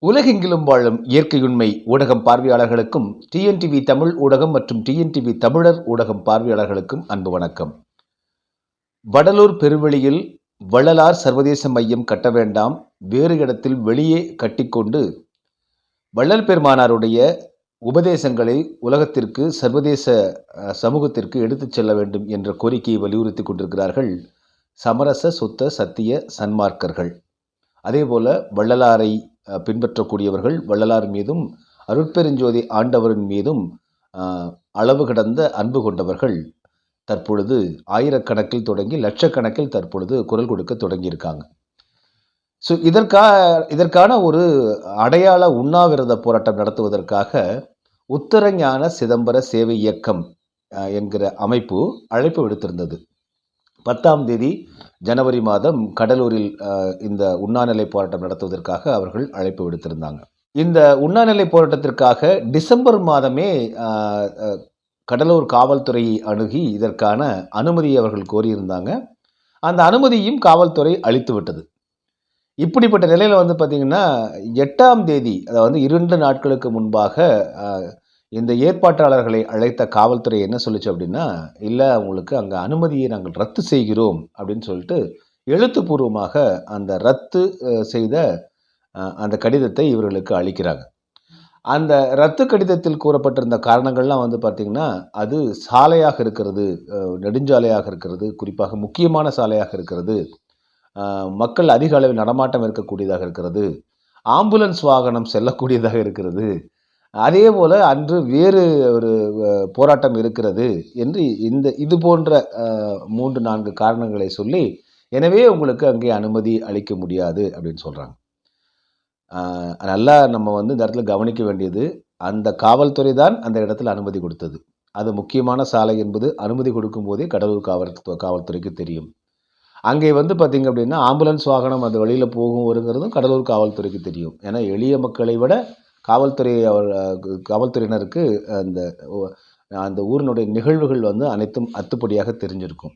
உலகெங்கிலும் வாழும் இயற்கையுண்மை ஊடகம் பார்வையாளர்களுக்கும் டிஎன்டிவி தமிழ் ஊடகம் மற்றும் டிஎன்டிவி தமிழர் ஊடகம் பார்வையாளர்களுக்கும் அன்பு வணக்கம். வடலூர் பெருவெளியில் வள்ளலார் சர்வதேச மையம் கட்ட வேண்டாம், வேறு இடத்தில் வெளியே கட்டிக்கொண்டு வள்ளல் பெருமானாருடைய உபதேசங்களை உலகத்திற்கு சர்வதேச சமூகத்திற்கு எடுத்துச் செல்ல வேண்டும் என்ற கோரிக்கையை வலியுறுத்தி கொண்டிருக்கிறார்கள் சமரச சுத்த சத்திய சன்மார்க்கர்கள். அதேபோல வள்ளலாரை பின்பற்றக்கூடியவர்கள் வள்ளலார் மீதும் அருட்பெருஞ்சோதி ஆண்டவரின் மீதும் அளவு கடந்த அன்பு கொண்டவர்கள் தற்பொழுது ஆயிரக்கணக்கில் தொடங்கி லட்சக்கணக்கில் தற்பொழுது குரல் கொடுக்க தொடங்கியிருக்காங்க. ஸோ இதற்கான ஒரு அடையாள உண்ணாவிரத போராட்டம் நடத்துவதற்காக உத்தரஞான சிதம்பர சேவை இயக்கம் என்கிற அமைப்பு அழைப்பு விடுத்திருந்தது. 10ஆம் தேதி ஜனவரி மாதம் கடலூரில் இந்த உண்ணாநிலை போராட்டம் நடத்துவதற்காக அவர்கள் அழைப்பு விடுத்திருந்தாங்க. இந்த உண்ணாநிலை போராட்டத்திற்காக டிசம்பர் மாதமே கடலூர் காவல்துறையை அணுகி இதற்கான அனுமதியை அவர்கள் கோரியிருந்தாங்க. அந்த அனுமதியும் காவல்துறை அளித்து விட்டது. இப்படிப்பட்ட நிலையில் பார்த்திங்கன்னா 8ஆம் தேதி, அதாவது 2 நாட்களுக்கு முன்பாக இந்த ஏற்பாட்டாளர்களை அழைத்த காவல்துறை என்ன சொல்லிச்சு அப்படின்னா, இல்லை, அவங்களுக்கு அங்கே அனுமதியை நாங்கள் ரத்து செய்கிறோம் அப்படின்னு சொல்லிட்டு எழுத்துப்பூர்வமாக அந்த ரத்து செய்த அந்த கடிதத்தை இவர்களுக்கு அளிக்கிறாங்க. அந்த ரத்து கடிதத்தில் கூறப்பட்டிருந்த காரணங்கள்லாம் பார்த்திங்கன்னா, அது சாலையாக இருக்கிறது, நெடுஞ்சாலையாக இருக்கிறது, குறிப்பாக முக்கியமான சாலையாக இருக்கிறது, மக்கள் அதிக அளவில் நடமாட்டம் இருக்கக்கூடியதாக இருக்கிறது, ஆம்புலன்ஸ் வாகனம் செல்லக்கூடியதாக இருக்கிறது, அதே போல் அன்று வேறு ஒரு போராட்டம் இருக்கிறது என்று இது போன்ற 3-4 காரணங்களை சொல்லி, எனவே உங்களுக்கு அங்கே அனுமதி அளிக்க முடியாது அப்படின்னு சொல்கிறாங்க. நல்லா நம்ம இந்த இடத்துல கவனிக்க வேண்டியது, அந்த காவல்துறை தான் அந்த இடத்துல அனுமதி கொடுத்தது. அது முக்கியமான சாலை என்பது அனுமதி கொடுக்கும் போதே கடலூர் காவல்துறைக்கு தெரியும். அங்கே பார்த்திங்க அப்படின்னா ஆம்புலன்ஸ் வாகனம் அந்த வழியில் போகும் வருங்கிறதும் கடலூர் காவல்துறைக்கு தெரியும். ஏன்னா எளிய மக்களை விட காவல்துறையினருக்கு அந்த ஊரினுடைய நிகழ்வுகள் அனைத்தும் அத்துப்படியாக தெரிஞ்சிருக்கும்.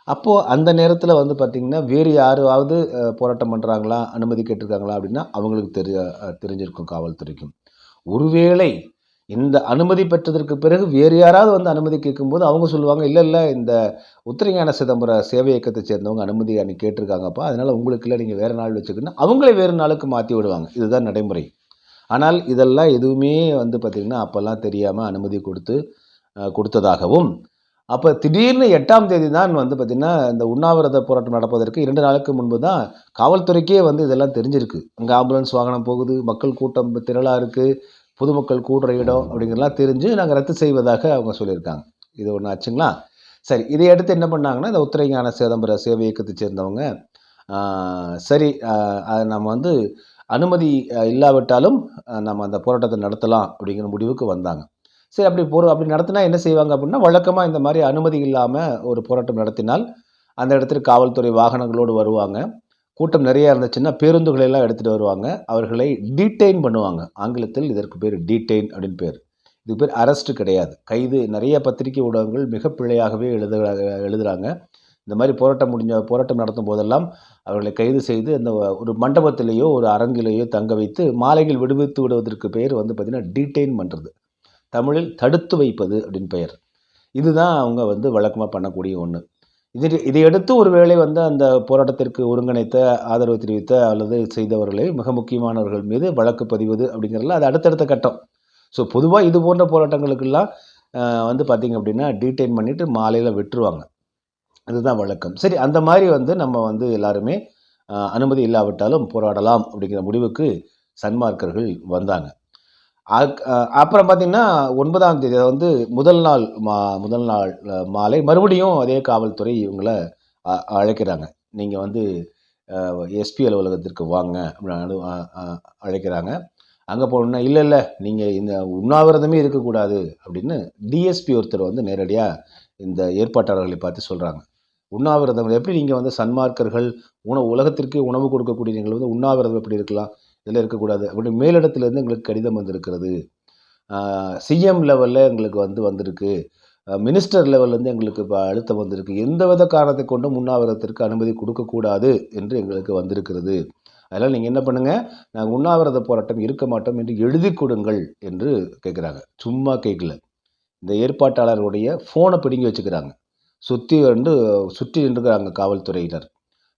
அப்போது அந்த நேரத்தில் பார்த்திங்கன்னா வேறு யாராவது போராட்டம் பண்ணுறாங்களா, அனுமதி கேட்டிருக்காங்களா அப்படின்னா அவங்களுக்கு தெரிஞ்சிருக்கும் காவல்துறைக்கும். ஒருவேளை இந்த அனுமதி பெற்றதற்கு பிறகு வேறு யாராவது அனுமதி கேட்கும்போது அவங்க சொல்லுவாங்க, இல்லை, இந்த உத்தரஞான சிதம்பர சேவை இயக்கத்தை சேர்ந்தவங்க அனுமதி அன்றைக்கி கேட்டிருக்காங்கப்பா, அதனால் உங்களுக்கு இல்லை, நீங்கள் வேறு நாள் வச்சுக்கணும், அவங்களே வேறு நாளுக்கு மாற்றி விடுவாங்க. இதுதான் நடைமுறை. ஆனால் இதெல்லாம் எதுவுமே பார்த்திங்கன்னா அப்போல்லாம் தெரியாமல் அனுமதி கொடுத்ததாகவும், அப்போ திடீர்னு 8ஆம் தேதி தான் பார்த்திங்கன்னா இந்த உண்ணாவிரத போராட்டம் நடப்பதற்கு 2 நாளுக்கு முன்பு தான் காவல்துறைக்கே இதெல்லாம் தெரிஞ்சிருக்கு. அங்கே ஆம்புலன்ஸ் வாகனம் போகுது, மக்கள் கூட்டம் திரளாக இருக்குது, பொதுமக்கள் கூடுற இடம் அப்படிங்கிறலாம் தெரிஞ்சு நாங்கள் ரத்து செய்வதாக அவங்க சொல்லியிருக்காங்க. இது ஒன்று ஆச்சுங்களா? சரி, இதை அடுத்து என்ன பண்ணாங்கன்னா, இந்த உத்தரஞான சிதம்பர சேவை இயக்கத்தை சேர்ந்தவங்க சரி, நம்ம அனுமதி இல்லாவிட்டாலும் நம்ம அந்த போராட்டத்தை நடத்தலாம் அப்படிங்கிற முடிவுக்கு வந்தாங்க. சரி, அப்படி நடத்தினா என்ன செய்வாங்க அப்படின்னா, வழக்கமாக இந்த மாதிரி அனுமதி இல்லாமல் ஒரு போராட்டம் நடத்தினால் அந்த இடத்துக்கு காவல்துறை வாகனங்களோடு வருவாங்க. கூட்டம் நிறையா இருந்துச்சுன்னா பேருந்துகளெல்லாம் எடுத்துகிட்டு வருவாங்க. அவர்களை டீடெயின் பண்ணுவாங்க. ஆங்கிலத்தில் இதற்கு பேர் டீடெயின் அப்படின்னு பேர். இதுக்கு பேர் அரெஸ்ட்டு கிடையாது, கைது. நிறைய பத்திரிகை ஊடகங்கள் மிக பிழையாகவே எழுதுகிறாங்க. இந்த மாதிரி போராட்டம் நடத்தும் போதெல்லாம் அவர்களை கைது செய்து அந்த ஒரு மண்டபத்திலேயோ ஒரு அரங்கிலேயோ தங்க வைத்து மாலைகள் விடுவித்து விடுவதற்கு பெயர் பார்த்திங்கன்னா டீடெயின் பண்ணுறது. தமிழில் தடுத்து வைப்பது அப்படின்னு பெயர். இதுதான் அவங்க வழக்கமாக பண்ணக்கூடிய ஒன்று. இதையடுத்து ஒரு வேளை அந்த போராட்டத்திற்கு ஒருங்கிணைத்த, ஆதரவு தெரிவித்த அல்லது செய்தவர்களை மிக முக்கியமானவர்கள் மீது வழக்கு பதிவது அப்படிங்கிறதுல அது அடுத்தடுத்த கட்டம். ஸோ பொதுவாக இது போன்ற போராட்டங்களுக்கெல்லாம் பார்த்திங்க அப்படின்னா டீடெயின் பண்ணிவிட்டு மாலையில் விட்டுருவாங்க. அதுதான் வழக்கம். சரி, அந்த மாதிரி நம்ம எல்லாருமே அனுமதி இல்லாவிட்டாலும் போராடலாம் அப்படிங்கிற முடிவுக்கு சன்மார்க்கர்கள் வந்தாங்க. அப்புறம் பார்த்திங்கன்னா 9ஆம் தேதி முதல் நாள் மாலை மறுபடியும் அதே காவல்துறை இவங்களை அழைக்கிறாங்க. நீங்கள் எஸ்பி அலுவலகத்திற்கு வாங்க அப்படின்னு அழைக்கிறாங்க. அங்கே போனோன்னா இல்லை, நீங்கள் இந்த உண்ணாவிரதமே இருக்கக்கூடாது அப்படின்னு டிஎஸ்பி ஒருத்தர் நேரடியாக இந்த ஏற்பாட்டாளர்களை பார்த்து சொல்கிறாங்க. உண்ணாவிரதம் எப்படி நீங்கள் சன்மார்க்கர்கள் உலகத்திற்கே உணவு கொடுக்கக்கூடிய நீங்கள் உண்ணாவிரதம் எப்படி இருக்கலாம், இதெல்லாம் இருக்கக்கூடாது அப்படி மேலிடத்துலேருந்து எங்களுக்கு கடிதம் வந்திருக்கிறது, சிஎம் லெவலில் எங்களுக்கு வந்திருக்கு, மினிஸ்டர் லெவல்லேருந்து எங்களுக்கு இப்போ அழுத்தம் வந்திருக்கு, எந்தவித காரணத்தை கொண்டும் உண்ணாவிரதத்திற்கு அனுமதி கொடுக்கக்கூடாது என்று எங்களுக்கு வந்திருக்கிறது, அதனால் நீங்கள் என்ன பண்ணுங்கள், நாங்கள் உண்ணாவிரத போராட்டம் இருக்க மாட்டோம் என்று எழுதி கொடுங்கள் என்று கேட்குறாங்க. சும்மா கேட்கல. இந்த ஏற்பாட்டாளருடைய ஃபோனை பிடுங்கி வச்சுக்கிறாங்க. சுற்றி நின்றுக்கிறாங்க காவல்துறையினர்.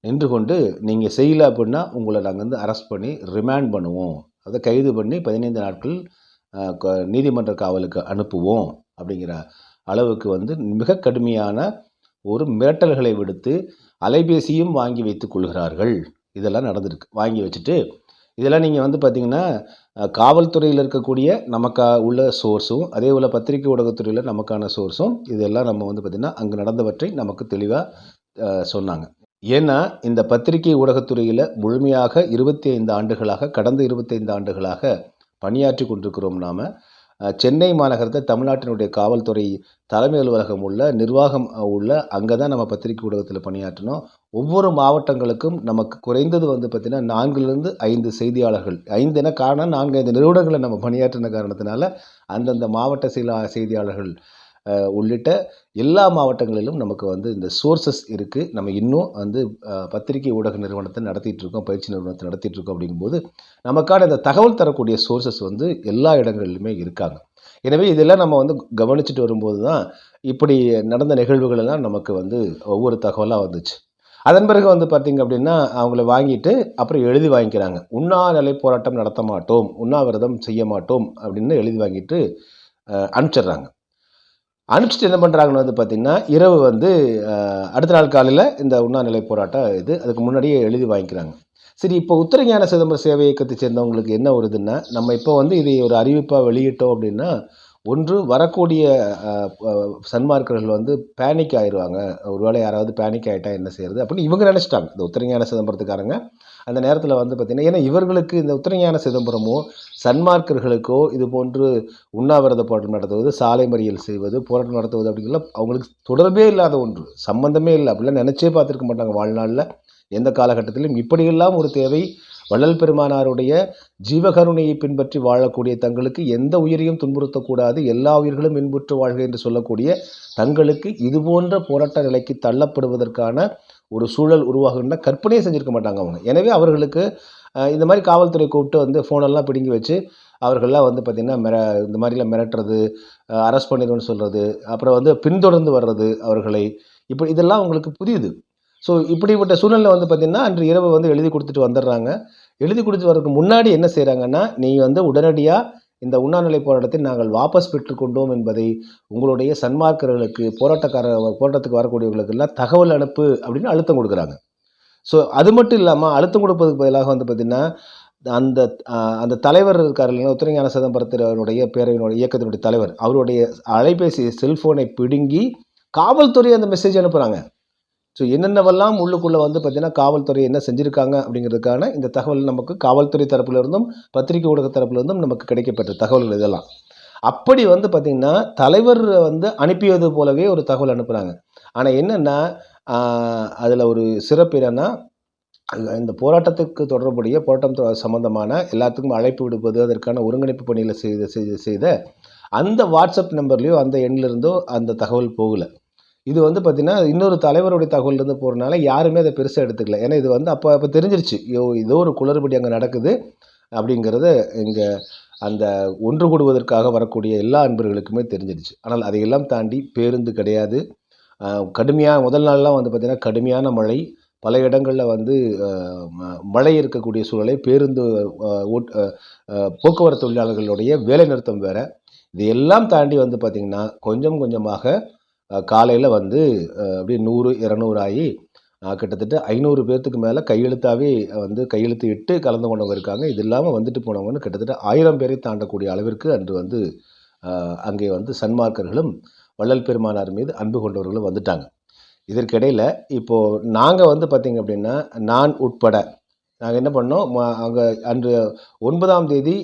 நின்று கொண்டு நீங்கள் செய்யலை அப்படின்னா உங்களை நாங்கள் வந்து அரெஸ்ட் பண்ணி ரிமாண்ட் பண்ணுவோம், அதை கைது பண்ணி 15 நாட்கள் நீதிமன்ற காவலுக்கு அனுப்புவோம் அப்படிங்கிற அளவுக்கு வந்து மிக கடுமையான ஒரு மிரட்டல்களை விடுத்து அலைபேசியும் வாங்கி வைத்துக் கொள்கிறார்கள். இதெல்லாம் நடந்திருக்கு. வாங்கி வச்சுட்டு இதெல்லாம் நீங்கள் வந்து பார்த்திங்கன்னா காவல்துறையில் இருக்கக்கூடிய நமக்கு உள்ள சோர்ஸும், அதே போல் பத்திரிகை ஊடகத்துறையில் நமக்கான சோர்ஸும், இதெல்லாம் நம்ம வந்து பார்த்திங்கன்னா அங்கே நடந்தவற்றை நமக்கு தெளிவாக சொன்னாங்க. ஏன்னா இந்த பத்திரிகை ஊடகத்துறையில் முழுமையாக 25 ஆண்டுகளாக, கடந்த 25 ஆண்டுகளாக பணியாற்றி கொண்டிருக்கிறோம். நாம் சென்னை மாநகரத்தை தமிழ்நாட்டினுடைய காவல்துறை தலைமை அலுவலகம் உள்ள நிர்வாகம் உள்ள அங்கே தான் நம்ம பத்திரிகை ஊடகத்தில் பணியாற்றினோம். ஒவ்வொரு மாவட்டங்களுக்கும் நமக்கு குறைந்தது வந்து பார்த்திங்கன்னா 4லிருந்து 5 செய்தியாளர்கள், 5 என காரணம் 4-5 நிறுவனங்களை நம்ம பணியாற்றின காரணத்தினால அந்தந்த மாவட்ட செய்தியாளர்கள் உள்ளிட்ட எல்லா மாவட்டங்களிலும் நமக்கு வந்து இந்த சோர்சஸ் இருக்குது. நம்ம இன்னும் வந்து பத்திரிகை ஊடக நிறுவனத்தை நடத்திட்டு இருக்கோம், பயிற்சி நிறுவனத்தை நடத்திட்டு இருக்கோம். அப்படிங்கும்போது நமக்கான இந்த தகவல் தரக்கூடிய சோர்சஸ் வந்து எல்லா இடங்களிலுமே இருக்காங்க. எனவே இதெல்லாம் நம்ம வந்து கவனிச்சுட்டு வரும்போது தான் இப்படி நடந்த நிகழ்வுகள் எல்லாம் நமக்கு வந்து ஒவ்வொரு தகவலாக வந்துச்சு. அதன் பிறகு வந்து பார்த்திங்க அப்படின்னா அவங்கள வாங்கிட்டு அப்புறம் எழுதி வாங்கிக்கிறாங்க. உண்ணாநிலை போராட்டம் நடத்த மாட்டோம், உண்ணாவிரதம் செய்ய மாட்டோம் அப்படின்னு எழுதி வாங்கிட்டு அனுப்பிச்சிடுறாங்க. அனுப்பிச்சிட்டு என்ன பண்ணுறாங்கன்னு வந்து பார்த்திங்கன்னா இரவு வந்து அடுத்த நாள் காலையில் இந்த உண்ணாநிலை போராட்டம் அதுக்கு முன்னாடியே எழுதி வாங்கிக்கிறாங்க. சரி, இப்போ உத்தரஞான சிதம்பரம் சேவை இயக்கத்தை சேர்ந்தவங்களுக்கு என்ன வருதுன்னா, நம்ம இப்போ வந்து இதை ஒரு அறிவிப்பாக வெளியிட்டோம் அப்படின்னா, ஒன்று வரக்கூடிய சன்மார்க்கர்கள் வந்து பேனிக் ஆயிடுவாங்க, ஒருவேளை யாராவது பேனிக் ஆகிட்டா என்ன செய்யறது அப்படின்னு இவங்க நினச்சிட்டாங்க. இந்த உத்தரஞான சிதம்பரத்துக்காரங்க அந்த நேரத்தில் வந்து பார்த்திங்கன்னா, ஏன்னா இவர்களுக்கு இந்த உத்தரஞான சிதம்பரமோ சன்மார்க்கர்களுக்கோ இது போன்று உண்ணாவிரத போராட்டம் நடத்துவது, சாலை மறியல் செய்வது, போராட்டம் நடத்துவது அப்படிங்கலாம் அவங்களுக்கு தொடர்பே இல்லாத ஒன்று, சம்பந்தமே இல்லை. அப்படிலாம் நினச்சே பார்த்துருக்க மாட்டாங்க வாழ்நாளில். எந்த காலகட்டத்திலும் இப்படியெல்லாம் ஒரு தேவை, வள்ளல் பெருமானாருடைய ஜீவகருணையை பின்பற்றி வாழக்கூடிய தங்களுக்கு எந்த உயிரையும் துன்புறுத்தக்கூடாது, எல்லா உயிர்களும் இன்புற்று வாழ்க என்று சொல்லக்கூடிய தங்களுக்கு இதுபோன்ற போராட்ட நிலைக்கு தள்ளப்படுவதற்கான ஒரு சூழல் உருவாகுன்னா கற்பனையே செஞ்சுருக்க மாட்டாங்க அவங்க. எனவே அவர்களுக்கு இந்த மாதிரி காவல்துறை கூப்பிட்டு வந்து ஃபோனெல்லாம் பிடுங்கி வச்சு அவர்கள்லாம் வந்து பார்த்திங்கன்னா இந்த மாதிரிலாம் மிரட்டுறது, அரெஸ்ட் பண்ணிடுவோன்னு சொல்கிறது, அப்புறம் வந்து பின்தொடர்ந்து வர்றது அவர்களை, இப்படி இதெல்லாம் அவங்களுக்கு புரியுது. ஸோ இப்படிப்பட்ட சூழ்நிலை வந்து பார்த்திங்கன்னா அன்று இரவு வந்து எழுதி கொடுத்துட்டு வந்துடுறாங்க. எழுதி கொடுத்துட்டு வரதுக்கு முன்னாடி என்ன செய்கிறாங்கன்னா, நீ வந்து உடனடியாக இந்த உண்ணாநிலை போராட்டத்தை நாங்கள் வாபஸ் பெற்றுக்கொண்டோம் என்பதை உங்களுடைய சன்மார்க்கர்களுக்கு, போராட்டத்துக்கு வரக்கூடியவர்களுக்கெல்லாம் தகவல் அனுப்பு அப்படின்னு அழுத்தம் கொடுக்குறாங்க. ஸோ அது மட்டும் இல்லாமல் அழுத்தம் கொடுப்பதுக்கு பதிலாக வந்து பார்த்திங்கன்னா, அந்த அந்த தலைவர் இருக்கார் இல்லைன்னா, உத்தரஞான சிதம்பரத்தினுடைய பேரவையினுடைய இயக்கத்தினுடைய தலைவர், அவருடைய அலைபேசி செல்ஃபோனை பிடுங்கி காவல்துறை அந்த மெசேஜ் அனுப்புகிறாங்க. ஸோ என்னென்னவெல்லாம் உள்ளுக்குள்ளே வந்து பார்த்திங்கன்னா காவல்துறை என்ன செஞ்சுருக்காங்க அப்படிங்கிறதுக்கான இந்த தகவல் நமக்கு காவல்துறை தரப்பிலிருந்தும் பத்திரிகை ஊடக தரப்பிலிருந்தும் நமக்கு கிடைக்கப்பட்ட தகவல்கள் இதெல்லாம். அப்படி வந்து பார்த்திங்கன்னா தலைவர் வந்து அனுப்பியது போலவே ஒரு தகவல் அனுப்புகிறாங்க. ஆனால் என்னென்னா அதில் ஒரு சிறப்பு என்னென்னா, இந்த போராட்டத்துக்கு தொடர்புடைய போராட்டம் சம்பந்தமான எல்லாத்துக்கும் அழைப்பு விடுப்பது, அதற்கான ஒருங்கிணைப்பு பணிகளை செய்த அந்த வாட்ஸ்அப் நம்பர்லேயோ அந்த எண்ணிலிருந்தோ அந்த தகவல் போகலை. இது வந்து பார்த்திங்கன்னா இன்னொரு தலைவருடைய தகவலிருந்து போகிறனால யாருமே அதை பெருசாக எடுத்துக்கல. ஏன்னா இது வந்து அப்போ தெரிஞ்சிருச்சு, ஏதோ ஒரு குளறுபடி அங்கே நடக்குது அப்படிங்கிறது இங்கே அந்த ஒன்று கூடுவதற்காக வரக்கூடிய எல்லா அன்பர்களுக்குமே தெரிஞ்சிருச்சு. ஆனால் அதையெல்லாம் தாண்டி பேருந்து கிடையாது. முதல் நாள்லாம் வந்து பார்த்திங்கன்னா கடுமையான மழை, பல இடங்களில் வந்து மழை இருக்கக்கூடிய சூழலை, பேருந்து போக்குவரத்து தொழிலாளர்களுடைய வேலை நிறுத்தம் வேறு. இதையெல்லாம் தாண்டி வந்து பார்த்திங்கன்னா கொஞ்சம் கொஞ்சமாக காலையில் வந்து அப்படியே 100-200 ஆகி கிட்டத்தட்ட 500 பேர்த்துக்கு மேலே கையெழுத்து இட்டு கலந்து கொண்டவங்க இருக்காங்க. இது இல்லாமல் வந்துட்டு போனவங்கன்னு கிட்டத்தட்ட 1000 பேரை தாண்டக்கூடிய அளவிற்கு அன்று வந்து அங்கே வந்து சன்மார்க்கர்களும் வள்ளல் பெருமானார் மீது அன்பு கொண்டவர்களும் வந்துட்டாங்க. இதற்கிடையில் இப்போது நாங்கள் வந்து பார்த்திங்க அப்படின்னா, நான் உட்பட நாங்கள் என்ன பண்ணோம், அங்கே அன்று 9ஆம் தேதி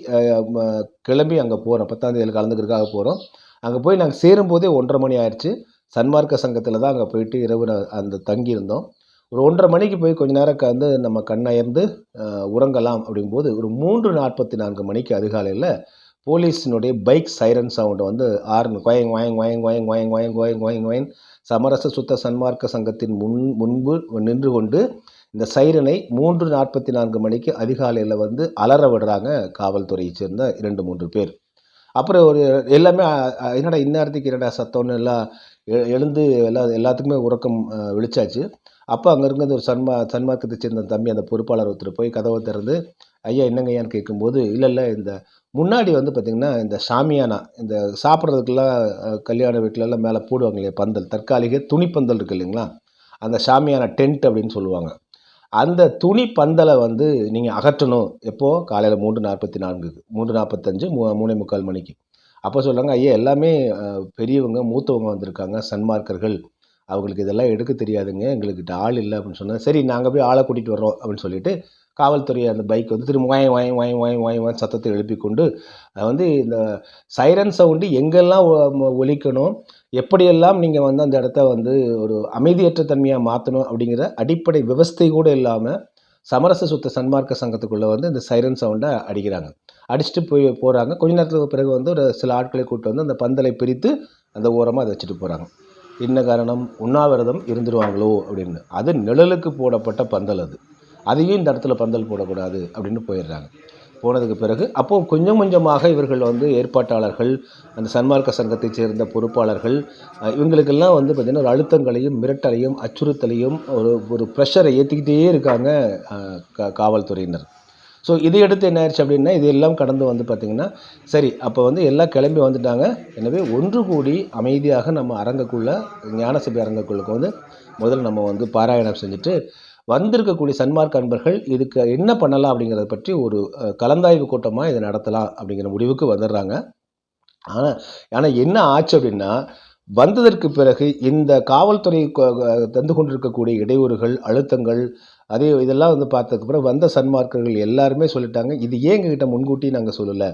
கிளம்பி அங்கே போகிறோம், 10ஆம் தேதியில் கலந்துக்கிறதுக்காக போகிறோம். அங்கே போய் நாங்கள் சேரும்போதே 1:30 மணி ஆயிடுச்சு. சன்மார்க்க சங்கத்தில் தான் அங்கே போயிட்டு இரவு அந்த தங்கியிருந்தோம். ஒரு 1:30 மணிக்கு போய் கொஞ்ச நேரம் வந்து நம்ம கண்ணயர்ந்து உறங்கலாம் அப்படிங்கும்போது ஒரு 3:44 மணிக்கு அதிகாலையில் போலீஸினுடைய பைக் சைரன் சவுண்டு வந்து ஆர்ன் கொயங் வயங் வயங் வயங் வயங் வயங் வயங் வயங் வயங் சமரச சுத்த சன்மார்க்க சங்கத்தின் முன்பு நின்று கொண்டு இந்த சைரனை 3:44 மணிக்கு அதிகாலையில் வந்து அலற விடுறாங்க காவல்துறையைச் சேர்ந்த 2-3 பேர். அப்புறம் ஒரு எல்லாமே என்னடா இந்நேரத்துக்கு என்னடா சத்தம்னு எல்லாம் எழுந்து எல்லாத்துக்குமே உறக்கம் விழிச்சாச்சு. அப்போ அங்கே இருக்கிறது ஒரு சன்மார்க்கத்தை சேர்ந்த தம்பி அந்த பொறுப்பாளர் ஒருத்தர் போய் கதவை திறந்து, ஐயா என்னங்க ஐயான்னு கேட்கும்போது, இல்லை இந்த முன்னாடி வந்து பார்த்திங்கன்னா இந்த ஷாமியானா இந்த சாப்பிட்றதுக்கெல்லாம் கல்யாண வீட்டிலலாம் மேலே போடுவாங்க இல்லையா பந்தல், தற்காலிக துணிப்பந்தல் இருக்குது இல்லைங்களா, அந்த ஷாமியானா டென்ட் அப்படின்னு சொல்லுவாங்க. அந்த துணி பந்தலை வந்து நீங்கள் அகற்றணும். எப்போது? காலையில் 3:44க்கு 3:45 3:45 மணிக்கு. அப்போ சொல்கிறாங்க, ஐயா எல்லாமே பெரியவங்க மூத்தவங்க வந்திருக்காங்க, சன்மார்க்கர்கள், அவங்களுக்கு இதெல்லாம் எடுக்க தெரியாதுங்க, எங்கள்கிட்ட ஆள் இல்லை அப்படின்னு சொன்னேன். சரி நாங்கள் போய் ஆளை கூட்டிகிட்டு வர்றோம் அப்படின்னு சொல்லிட்டு காவல்துறை அந்த பைக் வந்து திரும்ப வாய் வாய் வாய் வாய் வாய் வாய் சத்தத்தை எழுப்பி கொண்டு வந்து இந்த சைரன் சவுண்டு எங்கெல்லாம் ஒலிக்கணும், எப்படியெல்லாம் நீங்கள் வந்து அந்த இடத்த வந்து ஒரு அமைதியற்ற தன்மையாக மாற்றணும் அப்படிங்கிற அடிப்படை விவஸ்தை கூட இல்லாமல் சமரச சுத்த சன்மார்க்க சங்கத்துக்குள்ளே வந்து இந்த சைரன் சவுண்டை அடிக்கிறாங்க. அடிச்சுட்டு போகிறாங்க. கொஞ்ச நேரத்துக்கு பிறகு வந்து ஒரு சில ஆட்களை கூப்பிட்டு வந்து அந்த பந்தலை பிரித்து அந்த ஓரமாக அதை வச்சுட்டு போகிறாங்க. என்ன காரணம்? உண்ணாவிரதம் இருந்துருவாங்களோ அப்படின்னு. அது நிழலுக்கு போடப்பட்ட பந்தல் அது. அதையும் இந்த இடத்துல பந்தல் போடக்கூடாது அப்படின்னு போயிடுறாங்க. போனதுக்கு பிறகு அப்போது கொஞ்சம் கொஞ்சமாக இவர்கள் வந்து ஏற்பாட்டாளர்கள், அந்த சன்மார்க்க சங்கத்தைச் சேர்ந்த பொறுப்பாளர்கள், இவங்களுக்கெல்லாம் வந்து பார்த்திங்கன்னா ஒரு அழுத்தங்களையும் மிரட்டலையும் அச்சுறுத்தலையும் ஒரு ப்ரெஷரை ஏற்றிக்கிட்டே இருக்காங்க காவல்துறையினர். ஸோ இதையடுத்து என்ன ஆயிடுச்சு அப்படின்னா, இதெல்லாம் கடந்து வந்து பார்த்திங்கன்னா சரி அப்போ வந்து எல்லாம் கிளம்பி வந்துட்டாங்க. எனவே ஒன்று கூடி அமைதியாக நம்ம அரங்குக்குள்ளே ஞானசபை அரங்குக்குள்ளுக்கு வந்து முதல்ல நம்ம வந்து பாராயணம் செஞ்சுட்டு வந்திருக்கக்கூடிய சன்மார்க்க அன்பர்கள் இதுக்கு என்ன பண்ணலாம் அப்படிங்கிறத பற்றி ஒரு கலந்தாய்வு கூட்டமாக இதை நடத்தலாம் அப்படிங்கிற முடிவுக்கு வந்துடுறாங்க. ஆனால் என்ன ஆச்சு அப்படின்னா, வந்ததற்கு பிறகு இந்த காவல்துறை தந்து கொண்டிருக்கக்கூடிய இடையூறுகள், அழுத்தங்கள், இதெல்லாம் வந்து பார்த்ததுக்கப்புறம் வந்த சன்மார்க்கர்கள் எல்லாருமே சொல்லிட்டாங்க, இது ஏன் எங்ககிட்ட முன்கூட்டி நாங்கள் சொல்லலை,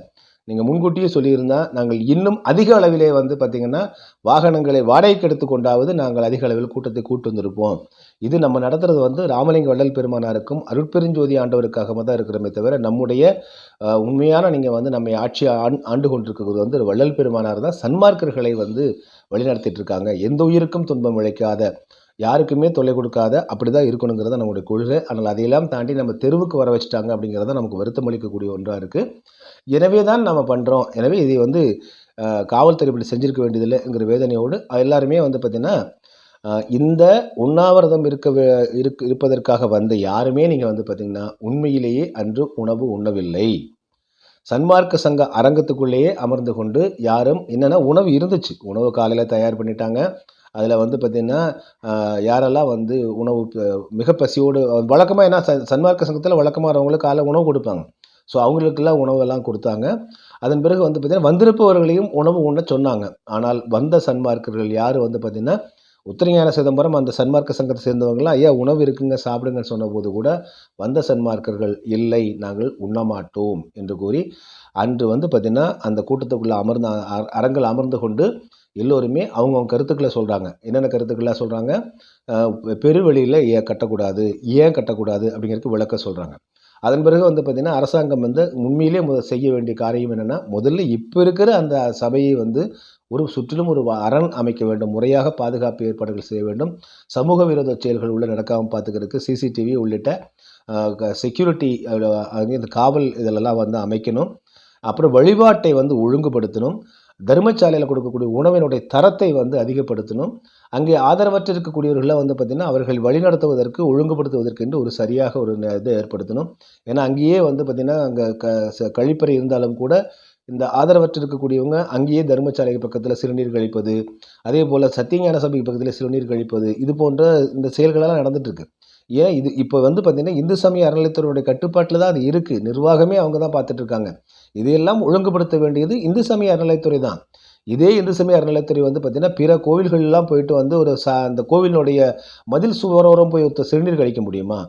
நீங்கள் முன்கூட்டியே சொல்லியிருந்தால் நாங்கள் இன்னும் அதிக அளவிலே வந்து பார்த்திங்கன்னா வாகனங்களை வாடகைக்கு எடுத்து கொண்டாவது நாங்கள் அதிக அளவில் கூட்டத்தை கூட்டு வந்திருப்போம். இது நம்ம நடத்துறது வந்து ராமலிங்க வள்ளல் பெருமானாருக்கும் அருட்பெருஞ்சோதி ஆண்டவருக்காக தான் இருக்கிறோமே தவிர நம்முடைய உண்மையான நீங்கள் வந்து நம்ம ஆட்சி ஆண்டு கொண்டிருக்கிறது வந்து வள்ளல் பெருமானார் தான் சன்மார்க்கர்களை வந்து வழிநடத்திட்டு இருக்காங்க. எந்த உயிருக்கும் துன்பம் விளைக்காத, யாருக்குமே தொல்லை கொடுக்காத, அப்படி தான் இருக்கணுங்கிறத நம்முடைய கொள்கை. ஆனால் அதையெல்லாம் தாண்டி நம்ம தெருவுக்கு வர வச்சுட்டாங்க அப்படிங்கிறத நமக்கு வருத்தம் அளிக்கக்கூடிய ஒன்றாக இருக்குது. எனவே தான் நம்ம பண்ணுறோம். எனவே இதை வந்து காவல்துறை இப்படி செஞ்சுருக்க வேண்டியதில்லைங்கிற வேதனையோடு எல்லாருமே வந்து பார்த்திங்கன்னா இந்த உண்ணாவிரதம் இருப்பதற்காக வந்த யாருமே நீங்கள் வந்து பார்த்திங்கன்னா உண்மையிலேயே அன்று உணவு உண்ணவில்லை. சன்மார்க்க சங்க அரங்கத்துக்குள்ளேயே அமர்ந்து கொண்டு யாரும் என்னென்னா உணவு இருந்துச்சு, உணவு காலையில் தயார் பண்ணிட்டாங்க. அதில் வந்து பார்த்திங்கன்னா யாரெல்லாம் வந்து உணவு மிக பசியோடு வழக்கமாக ஏன்னா சன்மார்க்க சங்கத்தில் வழக்கமாக வரவங்களுக்கு காலை உணவு கொடுப்பாங்க. ஸோ அவங்களுக்கெல்லாம் உணவெல்லாம் கொடுத்தாங்க. அதன் பிறகு வந்து பார்த்திங்கன்னா வந்திருப்பவர்களையும் உணவு உண்ண சொன்னாங்க. ஆனால் வந்த சன்மார்க்கர்கள் யார் வந்து பார்த்திங்கன்னா உத்தரஞான சிதம்பரம் அந்த சன்மார்க்க சங்கத்தை சேர்ந்தவங்களாம் ஐயா உணவு இருக்குங்க சாப்பிடுங்கன்னு சொன்னபோது கூட வந்த சன்மார்க்கர்கள் இல்லை நாங்கள் உண்ணமாட்டோம் என்று கூறி அன்று வந்து பார்த்திங்கன்னா அந்த கூட்டத்துக்குள்ளே அரங்கில் அமர்ந்து கொண்டு எல்லோருமே அவங்கவுங்க கருத்துக்களை சொல்கிறாங்க. என்னென்ன கருத்துக்களாக சொல்கிறாங்க? பெருவெளியில் ஏன் கட்டக்கூடாது அப்படிங்கிறதுக்கு விளக்க சொல்கிறாங்க. அதன் பிறகு வந்து பார்த்திங்கன்னா அரசாங்கம் வந்து உண்மையிலே செய்ய வேண்டிய காரியம் என்னென்னா, முதல்ல இப்போ இருக்கிற அந்த சபையை வந்து சுற்றிலும் ஒரு அரண் அமைக்க வேண்டும், முறையாக பாதுகாப்பு ஏற்பாடுகள் செய்ய வேண்டும், சமூக விரோத செயல்கள் உள்ள நடக்காமல் பார்த்துக்கிறதுக்கு சிசிடிவி உள்ளிட்ட செக்யூரிட்டி இந்த காவல் இதிலெல்லாம் வந்து அமைக்கணும். அப்புறம் வழிபாட்டை வந்து ஒழுங்குபடுத்தணும். தர்மசாலையில் கொடுக்கக்கூடிய உணவினுடைய தரத்தை வந்து அதிகப்படுத்தணும். அங்கே ஆதரவற்று இருக்கக்கூடியவர்களை வந்து பார்த்திங்கன்னா அவர்கள் வழிநடத்துவதற்கு ஒழுங்குபடுத்துவதற்கு என்று ஒரு சரியாக ஒரு இதை ஏற்படுத்தணும். ஏன்னா அங்கேயே வந்து பார்த்திங்கன்னா அங்கே கழிப்பறை இருந்தாலும் கூட இந்த ஆதரவற்று இருக்கக்கூடியவங்க அங்கேயே தர்மசாலை பக்கத்தில் சிறுநீர் கழிப்பது, அதே போல் சத்தியஞான சபை பக்கத்தில் சிறுநீர் கழிப்பது, இது போன்ற இந்த செயல்களெல்லாம் நடந்துகிட்ருக்கு. ஏன் இது இப்போ வந்து பார்த்திங்கன்னா இந்து சமய அறநிலையத்துறையுடைய கட்டுப்பாட்டில் தான் அது இருக்குது. நிர்வாகமே அவங்க தான் பார்த்துட்ருக்காங்க. இதையெல்லாம் ஒழுங்குபடுத்த வேண்டியது இந்து சமய அறநிலையத்துறை தான். இதே இந்து சமய அறநிலையத்துறை வந்து பார்த்திங்கன்னா பிற கோவில்கள்லாம் போயிட்டு வந்து அந்த கோவிலினுடைய மதில் சுவரோரம் போய் சிறுநீர் கழிக்க முடியுமா?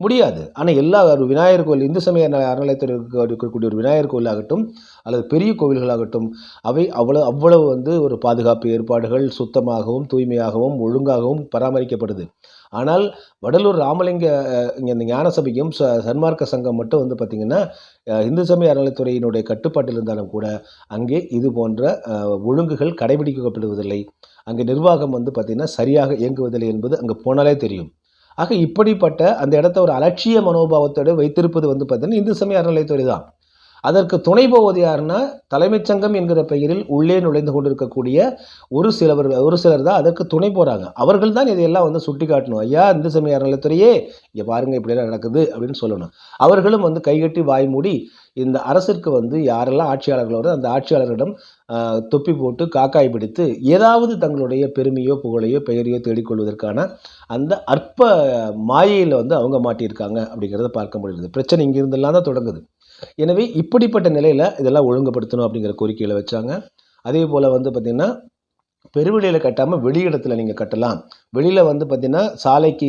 முடியாது. ஆனால் எல்லா ஒரு விநாயகர் கோவில் இந்து சமய அறநிலையத்துறை இருக்கக்கூடிய ஒரு விநாயகர் கோவிலாகட்டும் அல்லது பெரிய கோவில்களாகட்டும் அவை அவ்வளவு வந்து ஒரு பாதுகாப்பு ஏற்பாடுகள் சுத்தமாகவும் தூய்மையாகவும் ஒழுங்காகவும் பராமரிக்கப்படுது. ஆனால் வடலூர் ராமலிங்க இந்த ஞான சபையும் சன்மார்க்க சங்கம் மட்டும் வந்து பார்த்திங்கன்னா இந்து சமய அறநிலையத்துறையினுடைய கட்டுப்பாட்டில் இருந்தாலும் கூட அங்கே இது போன்ற ஒழுங்குகள் கடைபிடிக்கப்படுவதில்லை. அங்கே நிர்வாகம் வந்து பார்த்திங்கன்னா சரியாக இயங்குவதில்லை என்பது அங்கே போனாலே தெரியும். ஆக இப்படிப்பட்ட அந்த இடத்த ஒரு அலட்சிய மனோபாவத்தோடு வைத்திருப்பது வந்து பார்த்தீங்கன்னா இந்து சமய அறநிலையத்துறை தான். அதற்கு துணை போவது யாருன்னா, தலைமைச் சங்கம் என்கிற பெயரில் உள்ளே நுழைந்து கொண்டிருக்கக்கூடிய ஒரு சிலர் தான் அதற்கு துணை போறாங்க. அவர்கள் தான் இதையெல்லாம் வந்து சுட்டிக்காட்டணும். ஐயா, இந்து சமய அறநிலையத்துறையே இங்க பாருங்க இப்படியெல்லாம் நடக்குது அப்படின்னு சொல்லணும். அவர்களும் வந்து கைகட்டி வாய் மூடி இந்த அரசிற்கு வந்து யாரெல்லாம் ஆட்சியாளர்களோடு அந்த ஆட்சியாளரிடம் தொப்பி போட்டு காக்காய் பிடித்து ஏதாவது தங்களுடைய பெருமையோ புகழையோ பெயரையோ தேடிக்கொள்வதற்கான அந்த அற்ப மாயையில் வந்து அவங்க மாட்டியிருக்காங்க அப்படிங்கிறத பார்க்க முடியுது. பிரச்சனை இங்கிருந்தெல்லாம் தான் தொடங்குது. எனவே இப்படிப்பட்ட நிலையில் இதெல்லாம் ஒழுங்குபடுத்தணும் அப்படிங்கிற கோரிக்கைகளை வச்சாங்க. அதே போல் வந்து பார்த்திங்கன்னா பெருவெளியில் கட்டாமல் வெளியிடத்தில் நீங்கள் கட்டலாம். வெளியில் வந்து பார்த்திங்கன்னா சாலைக்கு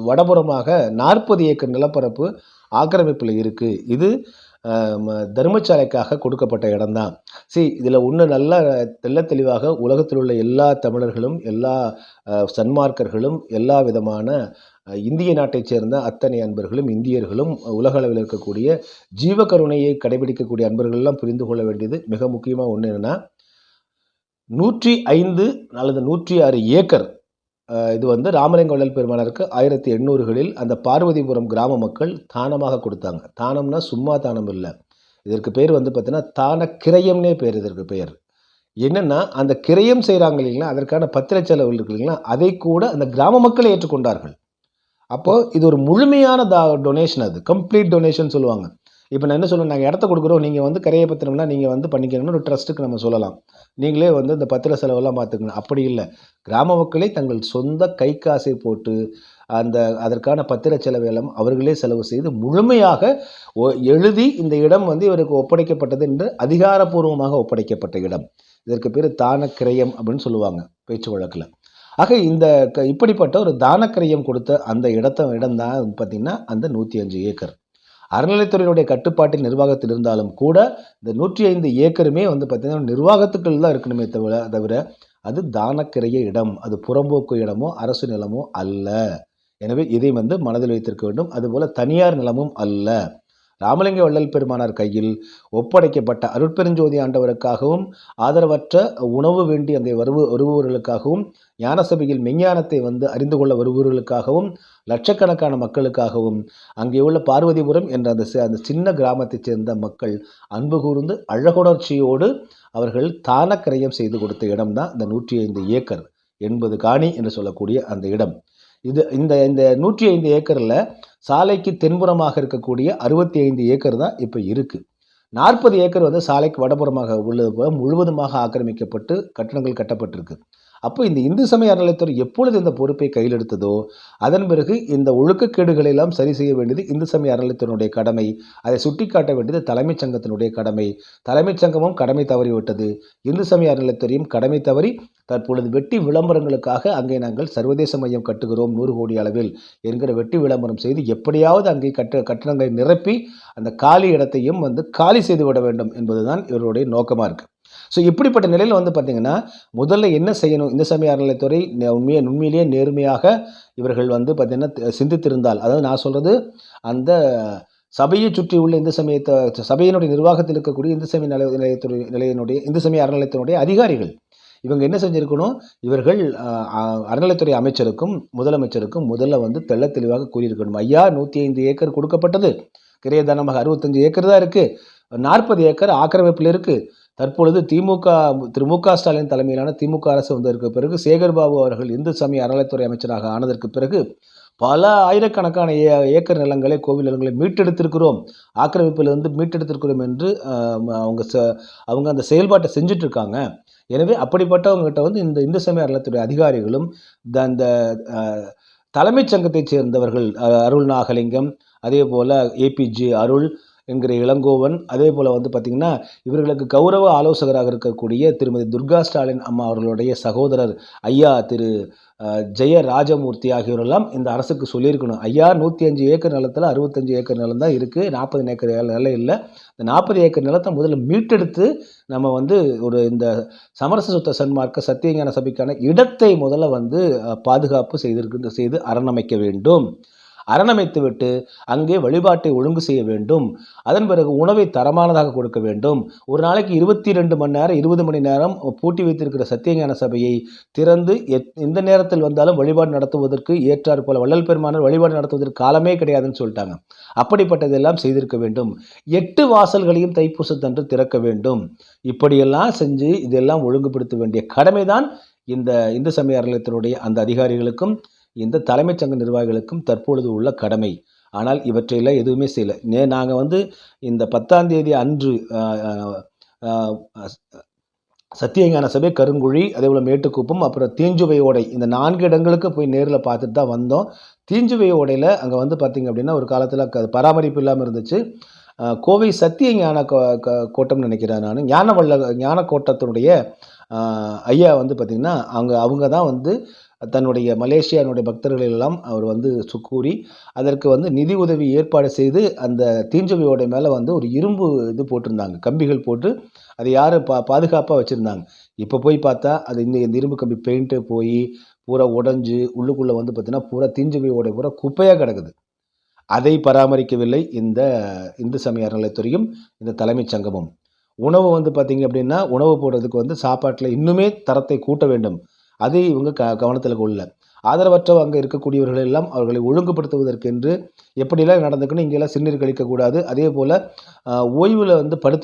வடபுறமாக 40 ஏக்கர் நிலப்பரப்பு ஆக்கிரமிப்பில் இருக்குது. இது தர்மசாலைக்காக கொடுக்கப்பட்ட இடம்தான். இதில் ஒன்று நல்லா தெள்ள தெளிவாக உலகத்தில் உள்ள எல்லா தமிழர்களும் எல்லா சன்மார்க்கர்களும் எல்லா விதமான இந்திய நாட்டைச் சேர்ந்த அத்தனை அன்பர்களும் இந்தியர்களும் உலக அளவில் இருக்கக்கூடிய ஜீவகருணையை கடைபிடிக்கக்கூடிய அன்பர்கள்லாம் புரிந்து கொள்ள வேண்டியது மிக முக்கியமாக ஒன்று என்னென்னா, 105 அல்லது 106 ஏக்கர் இது வந்து ராமலிங்க வள்ளல் பெருமானாருக்கு 1800களில் அந்த பார்வதிபுரம் கிராம மக்கள் தானமாக கொடுத்தாங்க. தானம்னா சும்மா தானம் இல்லை. இதற்கு பேர் வந்து பார்த்தீங்கன்னா தான கிரயம்னே பேர். இதற்கு பெயர் என்னென்னா, அந்த கிரயம் செய்கிறாங்க இல்லைங்களா, அதற்கான பத்திர செலவு இருக்கு இல்லைங்களா, அதை கூட அந்த கிராம மக்கள் ஏற்றுக்கொண்டார்கள். அப்போது இது ஒரு முழுமையான டொனேஷன், அது கம்ப்ளீட் டொனேஷன் சொல்லுவாங்க. இப்போ நான் என்ன சொல்லுவேன், நாங்கள் இடத்த கொடுக்குறோம், நீங்கள் வந்து கரையை பத்திரம்னா நீங்கள் வந்து பண்ணிக்கணும்னு ஒரு ட்ரஸ்ட்டுக்கு நம்ம சொல்லலாம். நீங்களே வந்து இந்த பத்திர செலவெல்லாம் பார்த்துக்கணும். அப்படி இல்லை, கிராம மக்களே தங்கள் சொந்த கை காசை போட்டு அதற்கான பத்திர செலவு எல்லாம் அவர்களே செலவு செய்து முழுமையாக எழுதி இந்த இடம் வந்து இவருக்கு ஒப்படைக்கப்பட்டது என்று அதிகாரப்பூர்வமாக ஒப்படைக்கப்பட்ட இடம். இதற்கு பேர் தான கிரயம் அப்படின்னு சொல்லுவாங்க பேச்சு வழக்கில். ஆக இப்படிப்பட்ட ஒரு தானக்கிரயம் கொடுத்த அந்த இடம் தான் பார்த்திங்கன்னா அந்த 105 ஏக்கர் அறநிலைத்துறையினுடைய கட்டுப்பாட்டில் நிர்வாகத்தில் இருந்தாலும் கூட இந்த 105 ஏக்கருமே வந்து பார்த்திங்கன்னா நிர்வாகத்துக்குள் தான் இருக்கணுமே தவிர அது தானக்கிரைய இடம், அது புறம்போக்கு இடமோ அரசு நிலமோ அல்ல. எனவே இதை வந்து மனதில் வைத்திருக்க வேண்டும். அதுபோல் தனியார் நிலமும் அல்ல. ராமலிங்க வள்ளல் பெருமானார் கையில் ஒப்படைக்கப்பட்ட அருட்பெருஞ்சோதி ஆண்டவருக்காகவும் ஆதரவற்ற உணவு வேண்டி அங்கே வருபவர்களுக்காகவும் ஞானசபையில் மெஞ்ஞானத்தை வந்து அறிந்து கொள்ள வருபவர்களுக்காகவும் லட்சக்கணக்கான மக்களுக்காகவும் அங்கே உள்ள பார்வதிபுரம் என்ற அந்த சின்ன கிராமத்தைச் சேர்ந்த மக்கள் அன்பு கூர்ந்து அழகுணர்ச்சியோடு அவர்கள் தானக்கிரயம் செய்து கொடுத்த இடம்தான் இந்த 105 ஏக்கர் 80 காணி என்று சொல்லக்கூடிய அந்த இடம். இந்த 105 ஏக்கரில் சாலைக்கு தென்புறமாக இருக்கக்கூடிய 65 ஏக்கர் தான் இப்போ இருக்குது. 40 ஏக்கர் வந்து சாலைக்கு வடபுறமாக உள்ளது போல முழுவதுமாக ஆக்கிரமிக்கப்பட்டு கட்டடங்கள் கட்டப்பட்டிருக்கு. அப்போ இந்த இந்து சமய அறநிலையத்துறை எப்பொழுது இந்த பொறுப்பை கையில் எடுத்ததோ அதன் பிறகு இந்த ஒழுக்கக்கேடுகளை எல்லாம் சரி செய்ய வேண்டியது இந்து சமய அறநிலையத்தினுடைய கடமை. அதை சுட்டிக்காட்ட வேண்டியது தலைமைச் சங்கத்தினுடைய கடமை. தலைமைச் சங்கமும் கடமை தவறிவிட்டது. இந்து சமய அறநிலையத்துறையும் கடமை தவறி தற்பொழுது வெட்டி விளம்பரங்களுக்காக அங்கே நாங்கள் சர்வதேச மையம் கட்டுகிறோம் 100 கோடி அளவில் என்கிற வெட்டி விளம்பரம் செய்து எப்படியாவது அங்கே கட்டடங்களை நிரப்பி அந்த காலி இடத்தையும் வந்து காலி செய்து விட வேண்டும் என்பதுதான் இவருடைய நோக்கமாக இருக்குது. இப்படிப்பட்ட நிலையில் வந்து பார்த்திங்கன்னா முதல்ல என்ன செய்யணும், இந்து சமய அறநிலையத்துறை உண்மையிலேயே நேர்மையாக இவர்கள் வந்து பார்த்திங்கன்னா சிந்தித்திருந்தால், அதாவது நான் சொல்கிறது அந்த சபையை சுற்றி உள்ள இந்து சபையினுடைய நிர்வாகத்தில் இருக்கக்கூடிய இந்து சமய இந்து சமய அறநிலையத்தினுடைய அதிகாரிகள் இவங்க என்ன செஞ்சுருக்கணும், இவர்கள் அறநிலையத்துறை அமைச்சருக்கும் முதலமைச்சருக்கும் முதல்ல வந்து தெள்ள தெளிவாக கூறியிருக்கணும். ஐயா, 105 ஏக்கர் கொடுக்கப்பட்டது, கிரயதானமாக 65 ஏக்கர் தான் இருக்குது, 40 ஏக்கர் ஆக்கிரமிப்பில் இருக்குது. தற்பொழுது திரு மு க ஸ்டாலின் தலைமையிலான திமுக அரசு வந்ததற்கு பிறகு சேகர்பாபு அவர்கள் இந்து சமய அறநிலையத்துறை அமைச்சராக ஆனதற்கு பிறகு பல ஆயிரக்கணக்கான ஏக்கர் நிலங்களை கோவில் நிலங்களை மீட்டெடுத்திருக்கிறோம், ஆக்கிரமிப்பிலிருந்து மீட்டெடுத்திருக்கிறோம் என்று அவங்க அந்த செயல்பாட்டை செஞ்சிட்ருக்காங்க. எனவே அப்படிப்பட்டவங்ககிட்ட வந்து இந்த இந்து சமய அறநிலையத்துறை அதிகாரிகளும் அந்த தலைமைச் சங்கத்தைச் சேர்ந்தவர்கள் அருள் நாகலிங்கம், அதே போல் ஏபிஜே அருள் என்கிற இளங்கோவன், அதே போல் வந்து பார்த்திங்கன்னா இவர்களுக்கு கௌரவ ஆலோசகராக இருக்கக்கூடிய திருமதி துர்கா ஸ்டாலின் அம்மா அவர்களுடைய சகோதரர் ஐயா திரு ஜெய ராஜமூர்த்தி ஆகியோரெல்லாம் இந்த அரசுக்கு சொல்லியிருக்கணும். ஐயா, 105 ஏக்கர் நிலத்தில் 65 ஏக்கர் நிலம் தான் இருக்குது, 40 ஏக்கர் நிலம் இல்லை. இந்த 40 ஏக்கர் நிலத்தை முதல்ல மீட்டெடுத்து நம்ம வந்து இந்த சமரச சுத்த சன்மார்க்க சத்தியஞான சபைக்கான இடத்தை முதல்ல வந்து பாதுகாப்பு செய்து அரணமைக்க வேண்டும். அரணமைத்துவிட்டு அங்கே வழிபாட்டை ஒழுங்கு செய்ய வேண்டும். அதன் பிறகு உணவை தரமானதாக கொடுக்க வேண்டும். ஒரு நாளைக்கு 22 மணி நேரம் 20 மணி நேரம் பூட்டி வைத்திருக்கிற சத்தியஞான சபையை திறந்து எந்த நேரத்தில் வந்தாலும் வழிபாடு நடத்துவதற்கு ஏற்றாறு போல வள்ளல் பெருமானார் வழிபாடு நடத்துவதற்கு காலமே கிடையாதுன்னு சொல்லிட்டாங்க. அப்படிப்பட்டதெல்லாம் செய்திருக்க வேண்டும். 8 வாசல்களையும் தைப்பூசத்தன்று திறக்க வேண்டும். இப்படியெல்லாம் செஞ்சு இதெல்லாம் ஒழுங்குபடுத்த வேண்டிய கடமைதான் இந்த இந்து சமய அறநிலையத்தினுடைய அந்த அதிகாரிகளுக்கும் இந்த தலைமைச் சங்க நிர்வாகிகளுக்கும் தற்பொழுது உள்ள கடமை. ஆனால் இவற்றையெல்லாம் எதுவுமே செய்யலை. நாங்கள் இந்த 10ஆம் தேதி அன்று சத்தியஞான சபை, கருங்குழி, அதேபோல் மேட்டுக்குப்பம், அப்புறம் தீஞ்சுவை ஓடை, இந்த 4 இடங்களுக்கு போய் நேரில் பார்த்துட்டு தான் வந்தோம். தீஞ்சுவை ஓடையில் அங்கே பார்த்திங்க அப்படின்னா ஒரு காலத்தில் பராமரிப்பு இல்லாமல் இருந்துச்சு. கோவை சத்தியஞான கோட்டம்னு நினைக்கிறேன் நான். ஞான கோட்டத்தினுடைய ஐயா பார்த்திங்கன்னா அவங்க தான் தன்னுடைய மலேசியானுடைய பக்தர்கள் எல்லாம் அவர் சுக்கூறி அதற்கு நிதி உதவி ஏற்பாடு செய்து அந்த தீஞ்சவியோட மேலே ஒரு இரும்பு இது போட்டிருந்தாங்க, கம்பிகள் போட்டு அதை யாரும் பாதுகாப்பாக வச்சுருந்தாங்க. இப்போ போய் பார்த்தா அது இந்த இரும்பு கம்பி பெயிண்ட்டு போய் பூரா உடஞ்சி உள்ளுக்குள்ளே பார்த்திங்கன்னா பூரா தீஞ்சவியோட பூரா குப்பையாக கிடக்குது. அதை பராமரிக்கவில்லை இந்த இந்து சமய அறநிலையத்துறையும் இந்த தலைமைச் சங்கமும். உணவு பார்த்திங்க அப்படின்னா உணவு போடுறதுக்கு சாப்பாட்டில் இன்னுமே தரத்தை கூட்ட வேண்டும். அதை இவங்க கவனத்தில் கொள்ள. ஆதரவற்ற அங்கே இருக்கக்கூடியவர்கள் எல்லாம் அவர்களை ஒழுங்குபடுத்துவதற்கென்று எப்படிலாம் நடந்துக்கணும், இங்கெல்லாம் சிறுநீர் கழிக்கக்கூடாது. அதே போல் ஓய்வில்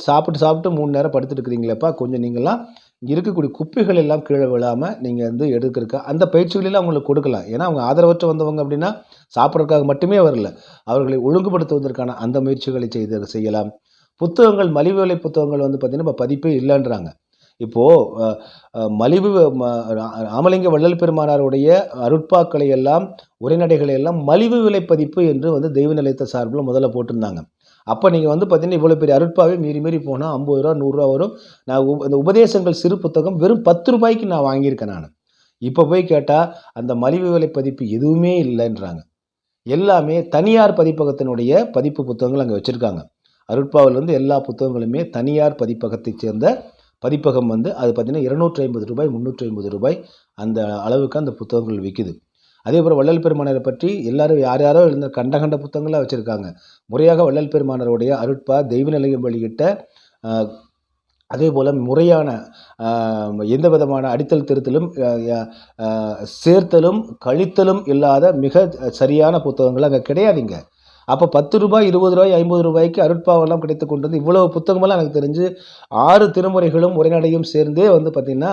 சாப்பிட்டு 3 நேரம் படுத்துட்டு இருக்கிறீங்களேப்பா, கொஞ்சம் நீங்கள்லாம் இங்கே இருக்கக்கூடிய குப்பைகள் எல்லாம் கீழே விழாமல் நீங்கள் எடுக்கிறக்க அந்த பயிற்சிகளெல்லாம் அவங்களுக்கு கொடுக்கலாம். ஏன்னா அவங்க ஆதரவற்ற வந்தவங்க அப்படின்னா சாப்பிட்றதுக்காக மட்டுமே வரல, அவர்களை ஒழுங்குபடுத்துவதற்கான அந்த முயற்சிகளை செய்யலாம். புத்தகங்கள், மலிவு விலை புத்தகங்கள் பார்த்திங்கன்னா இப்போ பதிப்பே இல்லைன்றாங்க. இப்போது மலிவு ராமலிங்க வள்ளல் பெருமானாருடைய அருட்பாக்களை எல்லாம் உரைநடைகளை எல்லாம் மலிவு விலை பதிப்பு என்று தெய்வ நிலையத்த சார்பில் முதல்ல போட்டிருந்தாங்க. அப்போ நீங்கள் பார்த்தீங்கன்னா இவ்வளோ பெரிய அருட்பாவே மீறி போனால் 50 ரூபா 100 ரூபா வரும். நான் இந்த உபதேசங்கள் சிறு புத்தகம் வெறும் 10 ரூபாய்க்கு நான் வாங்கியிருக்கேன் நான். இப்போ போய் கேட்டால் அந்த மலிவு விலை பதிப்பு எதுவுமே இல்லைன்றாங்க. எல்லாமே தனியார் பதிப்பகத்தினுடைய பதிப்பு புத்தகங்கள் அங்கே வச்சுருக்காங்க. அருட்பாவில் எல்லா புத்தகங்களுமே தனியார் பதிப்பகத்தை சேர்ந்த பதிப்பகம் அது பார்த்திங்கன்னா 250 ரூபாய் 350 ரூபாய் அந்த அளவுக்கு அந்த புத்தகங்கள் விற்குது. அதே போல் வள்ளல் பெருமானாரை பற்றி எல்லாரும் யாரோ எழுந்த கண்ட புத்தகங்களாக வச்சுருக்காங்க. முறையாக வள்ளல் பெருமானாருடைய அருட்பா தெய்வ நிலையம் வெளியிட்ட அதே போல் முறையான எந்த விதமான அடித்தல் திருத்தலும் சேர்த்தலும் கழித்தலும் இல்லாத மிக சரியான புத்தகங்கள் அங்கே கிடையாதுங்க. அப்போ 10 ரூபாய் 20 ரூபாய் 50 ரூபாய்க்கு அருட்பாவெல்லாம் கிடைத்து கொண்டு இவ்வளவு புத்தகமெல்லாம் எனக்கு தெரிஞ்சு 6 திருமுறைகளும் உரைநடையும் சேர்ந்தே பார்த்திங்கன்னா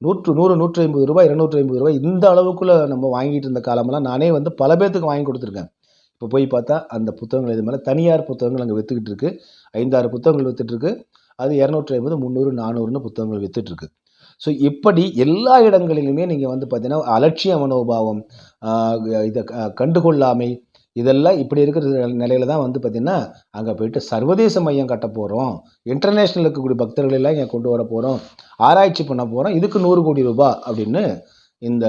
100 150 ரூபாய் 250 ரூபாய் இந்த அளவுக்குள்ளே நம்ம வாங்கிட்டு இருந்த காலமெல்லாம் நானே பல பேர்த்துக்கு வாங்கி கொடுத்துருக்கேன். இப்போ போய் பார்த்தா அந்த புத்தகங்கள் இது மேலே தனியார் புத்தகங்கள் அங்கே விற்றுக்கிட்டு இருக்குது. 5-6 புத்தகங்கள் விற்றுட்டுருக்கு. அது 250 300 400ன்னு புத்தகங்கள் விற்றுட்டுருக்கு. ஸோ இப்படி எல்லா இடங்களிலுமே நீங்கள் பார்த்தீங்கன்னா அலட்சிய மனோபாவம், இதை கண்டுகொள்ளாமை, இதெல்லாம் இப்படி இருக்கிற நிலையில தான் பார்த்திங்கன்னா அங்கே போயிட்டு சர்வதேச மையம் கட்ட போகிறோம், இன்டர்நேஷ்னல் இருக்கக்கூடிய பக்தர்களெல்லாம் இங்கே கொண்டு வர போகிறோம், ஆராய்ச்சி பண்ண போகிறோம், இதுக்கு 100 கோடி ரூபாய் அப்படின்னு இந்த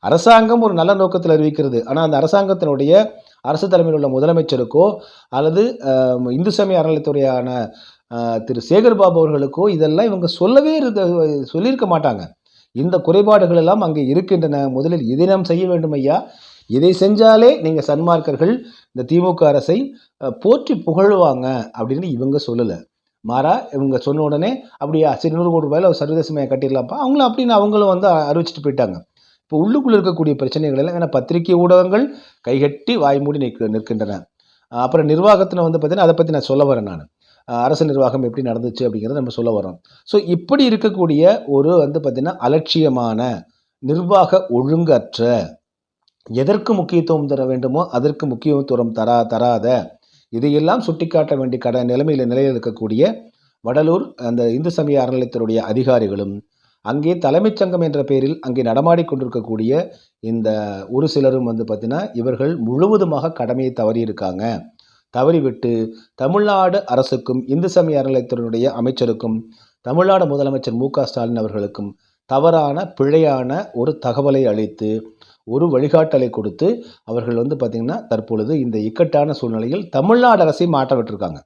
அரசாங்கம் ஒரு நல்ல நோக்கத்தில் அறிவிக்கிறது. ஆனால் அந்த அரசாங்கத்தினுடைய அரசு தலைமையில் உள்ள முதலமைச்சருக்கோ அல்லது இந்து சமய அறநிலையத்துறையான திரு சேகர் பாபு அவர்களுக்கோ இதெல்லாம் இவங்க சொல்லியிருக்க மாட்டாங்க. இந்த குறைபாடுகள் எல்லாம் அங்கே இருக்கின்றன. முதலில் இதை நாம் செய்ய வேண்டும் ஐயா, இதை செஞ்சாலே நீங்கள் சன்மார்க்கர்கள் இந்த திமுக அரசை போற்றி புகழுவாங்க அப்படின்னு இவங்க சொல்லலை. மாறா இவங்க சொன்ன உடனே அப்படியா சரி 100 கோடி ரூபாயில் சர்வதேச மையம் கட்டிடலாம்ப்பா அவங்களும் அப்படின்னு அவங்களும் அறிவிச்சிட்டு போயிட்டாங்க. இப்போ உள்ளுக்குள்ளே இருக்கக்கூடிய பிரச்சனைகள் எல்லாம் ஏன்னா பத்திரிகை ஊடகங்கள் கைகட்டி வாய்மூடி நிற்கின்றன. அப்புறம் நிர்வாகத்தில் பார்த்தீங்கன்னா அதை பற்றி நான் சொல்ல வரேன். நான் அரசு நிர்வாகம் எப்படி நடந்துச்சு அப்படிங்கிறத நம்ம சொல்ல வரோம். ஸோ இப்படி இருக்கக்கூடிய ஒரு பார்த்தீங்கன்னா அலட்சியமான நிர்வாக ஒழுங்கற்ற, எதற்கு முக்கியத்துவம் தர வேண்டுமோ அதற்கு முக்கியத்துவம் தராத, இதையெல்லாம் சுட்டிக்காட்ட வேண்டிய நிலையில் இருக்கக்கூடிய வடலூர் அந்த இந்து சமய அறநிலையத்தினுடைய அதிகாரிகளும் அங்கே தலைமைச் சங்கம் என்ற பெயரில் அங்கே நடமாடிக்கொண்டிருக்கக்கூடிய இந்த ஒரு சிலரும் பார்த்தீங்கன்னா இவர்கள் முழுவதுமாக கடமையை தவறியிருக்காங்க. தவறிவிட்டு தமிழ்நாடு அரசுக்கும் இந்து சமய அறநிலையத்தினுடைய அமைச்சருக்கும் தமிழ்நாடு முதலமைச்சர் மு.க. ஸ்டாலின் அவர்களுக்கும் தவறான பிழையான ஒரு தகவலை அளித்து ஒரு வழிகாட்டலை கொடுத்து அவர்கள் பார்த்திங்கன்னா தற்பொழுது இந்த இக்கட்டான சூழ்நிலையில் தமிழ்நாடு அரசை மாட்ட விட்டுருக்காங்க.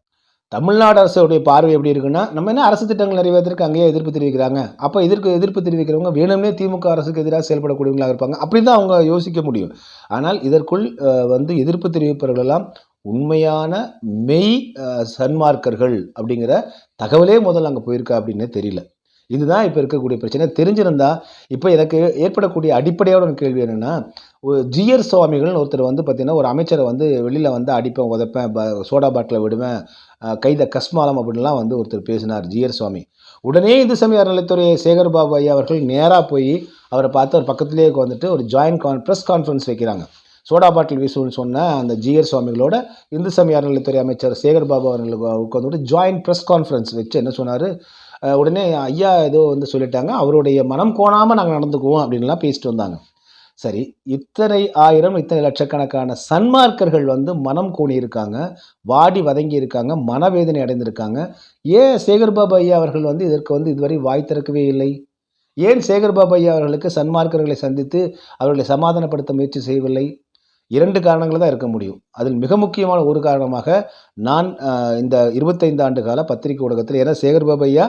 தமிழ்நாடு அரசுடைய பார்வை எப்படி இருக்குன்னா, நம்ம என்ன அரசு திட்டங்கள் நிறைவேற்றுறதுக்கு அங்கேயே எதிர்ப்பு தெரிவிக்கிறாங்க. அப்ப இதற்கு எதிர்ப்பு தெரிவிக்கிறவங்க வேணும்னே திமுக அரசுக்கு எதிரா செயல்படக்கூடியவங்களா இருப்பாங்க. அப்படிதான் அவங்க யோசிக்க முடியும். ஆனால் இதற்குள் வந்து எதிர்ப்பு தெரிவிப்பவர்கள் எல்லாம் உண்மையான மெய் சன்மார்க்கர்கள் அப்படிங்கிற தகவலே முதல்ல அங்க போயிருக்கா அப்படின்னே தெரியல. இதுதான் இப்ப இருக்கக்கூடிய பிரச்சனை. தெரிஞ்சிருந்தா, இப்ப எனக்கு ஏற்படக்கூடிய அடிப்படையான ஒரு கேள்வி என்னன்னா, ஜி.ஆர். சுவாமிகள்னு ஒருத்தர் வந்து பார்த்தீங்கன்னா, ஒரு அமைச்சர வந்து வெளியில வந்து அடிப்பேன், உதைப்பேன், சோடா பாட்டில விடுவேன், கைத கஸ்மாலம் அப்படின்லாம் வந்து ஒருத்தர் பேசினார் ஜி.ஆர். சுவாமி. உடனே இந்து சமய அறநிலைத்துறை சேகர் பாபு ஐயா அவர்கள் நேரா போய் அவர பார்த்து அவர் பக்கத்திலேயே உட்காந்துட்டு ஒரு பிரஸ் கான்ஃபரன்ஸ் வைக்கிறாங்க. சோடா பாட்டில் வீசுன்னு சொன்ன அந்த ஜி.ஆர். சுவாமிகளோட இந்து சமய அறநிலைத்துறை அமைச்சர் சேகர் பாபு அவர்களுக்கு உட்காந்துட்டு ஜாயிண்ட் பிரஸ் கான்ஃபரன்ஸ் வச்சு என்ன சொன்னாரு, உடனே ஐயா ஏதோ வந்து சொல்லிட்டாங்க, அவருடைய மனம் கோணாமல் நாங்கள் நடந்துக்குவோம் அப்படின்லாம் பேசிட்டு வந்தாங்க. சரி, இத்தனை ஆயிரம் இத்தனை லட்சக்கணக்கான சன்மார்க்கர்கள் வந்து மனம் கோணி இருக்காங்க, வாடி வதங்கி இருக்காங்க, மனவேதனை அடைந்திருக்காங்க. ஏன் சேகர்பாபு ஐயா அவர்கள் வந்து இதற்கு வந்து இதுவரை வாய் திறக்கவே இல்லை? ஏன் சேகர்பாபு ஐயா அவர்களுக்கு சன்மார்க்கர்களை சந்தித்து அவர்களை சமாதானப்படுத்த முயற்சி செய்யவில்லை? 2 காரணங்கள் தான் இருக்க முடியும். அதில் மிக முக்கியமான ஒரு காரணமாக நான் இந்த 25 ஆண்டு கால பத்திரிகை ஊடகத்தில், ஏன்னா சேகர்பாபு ஐயா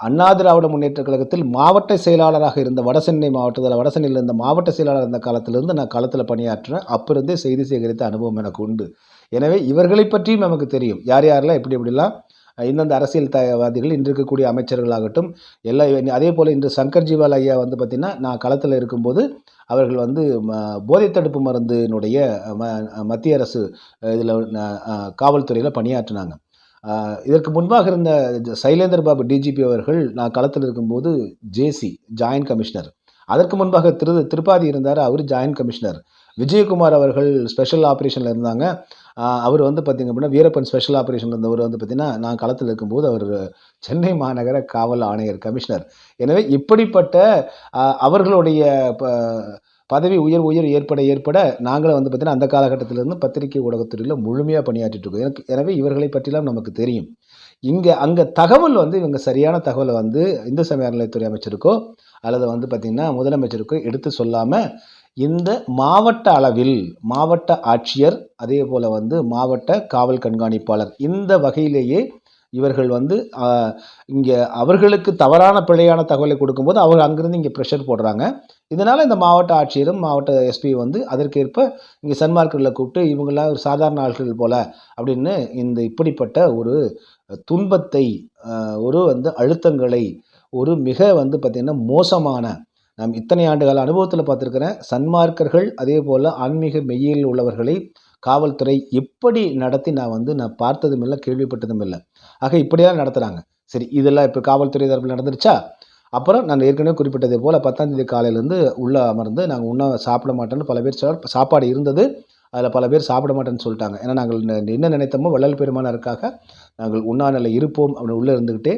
அண்ணா திராவிட முன்னேற்றக் கழகத்தில் மாவட்ட செயலாளராக இருந்த வடசென்னை மாவட்டத்தில் வடசென்னையில் இருந்த மாவட்ட செயலாளர் இருந்த காலத்திலிருந்து நான் களத்தில் பணியாற்றுறேன். அப்போ இருந்தே செய்தி சேகரித்த அனுபவம் எனக்கு உண்டு. எனவே இவர்களை பற்றியும் நமக்கு தெரியும். யார் யாரெல்லாம் எப்படி எப்படிலாம் இந்தந்த அரசியல் தவாதிகள் இன்று இருக்கக்கூடிய அமைச்சர்களாகட்டும் எல்லாம். அதே போல் இன்று சங்கர் ஜிவால் ஐயா வந்து பார்த்திங்கன்னா, நான் களத்தில் இருக்கும்போது அவர்கள் வந்து போதை தடுப்பு மருந்தினுடைய மத்திய அரசு இதில் காவல்துறையில் பணியாற்றினாங்க. இதற்கு முன்பாக இருந்த சைலேந்தர் பாபு டிஜிபி அவர்கள் நான் களத்தில் இருக்கும்போது ஜேசி ஜாயின்ட் கமிஷனர். அதற்கு முன்பாக திருப்பாதி இருந்தார், அவர் ஜாயின்ட் கமிஷனர். விஜயகுமார் அவர்கள் ஸ்பெஷல் ஆப்ரேஷனில் இருந்தாங்க. அவர் வந்து பார்த்திங்க அப்படின்னா வீரப்பன் ஸ்பெஷல் ஆப்ரேஷன் இருந்தவர் வந்து பார்த்திங்கன்னா, நான் களத்தில் இருக்கும்போது அவர் சென்னை மாநகர காவல் ஆணையர் கமிஷனர். எனவே இப்படிப்பட்ட அவர்களுடைய பதவி உயர் ஏற்பட நாங்களும் வந்து பார்த்திங்கன்னா அந்த காலகட்டத்திலிருந்து பத்திரிகை ஊடகத்துறையில் முழுமையாக பணியாற்றிட்டு இருக்கோம். எனவே இவர்களை பற்றிலாம் நமக்கு தெரியும். அங்கே தகவல் வந்து இவங்க சரியான தகவலை வந்து இந்து சமய அறநிலையத்துறை அமைச்சருக்கோ அல்லது வந்து பார்த்திங்கன்னா முதலமைச்சருக்கோ எடுத்து சொல்லாமல் இந்த மாவட்ட அளவில் மாவட்ட ஆட்சியர் அதே போல் வந்து மாவட்ட காவல் கண்காணிப்பாளர் இந்த வகையிலேயே இவர்கள் வந்து இங்கே அவர்களுக்கு தவறான பிழையான தகவலை கொடுக்கும்போது அவர் அங்கிருந்து இங்கே ப்ரெஷர் போடுறாங்க. இதனால் இந்த மாவட்ட ஆட்சியரும் மாவட்ட எஸ்பி வந்து அதற்கேற்ப இங்கே சன்மார்க்கர்களை கூப்பிட்டு இவங்களாம் ஒரு சாதாரண ஆட்கள் போல் அப்படின்னு இந்த இப்படிப்பட்ட ஒரு துன்பத்தை ஒரு வந்து அழுத்தங்களை ஒரு மிக வந்து பார்த்திங்கன்னா மோசமான நாம் இத்தனை ஆண்டுகால அனுபவத்தில் பார்த்துருக்கிறேன். சன்மார்க்கர்கள் அதே போல் ஆன்மீக மெய்யில் உள்ளவர்களை காவல்துறை எப்படி நடத்தி நான் பார்த்ததும் இல்லை, கேள்விப்பட்டதும் இல்லை. ஆக இப்படியெல்லாம் நடத்துகிறாங்க. சரி, இதெல்லாம் இப்போ காவல்துறை தரப்பில் நடந்துருச்சா? அப்புறம் நான் ஏற்கனவே குறிப்பிட்டதே போல் 10ஆம் தேதி காலையிலேருந்து உள்ளே அமர்ந்து நாங்கள் சாப்பிட மாட்டோன்னு பல பேர் சாப்பாடு இருந்தது, அதில் பல பேர் சாப்பிட மாட்டேன்னு சொல்லிட்டாங்க. ஏன்னா நாங்கள் என்ன நினைத்தோமோ வள்ளல் பெருமானாருக்காக நாங்கள் உண்ணாநிலை இருப்போம் அப்படின்னு உள்ளே இருந்துக்கிட்டே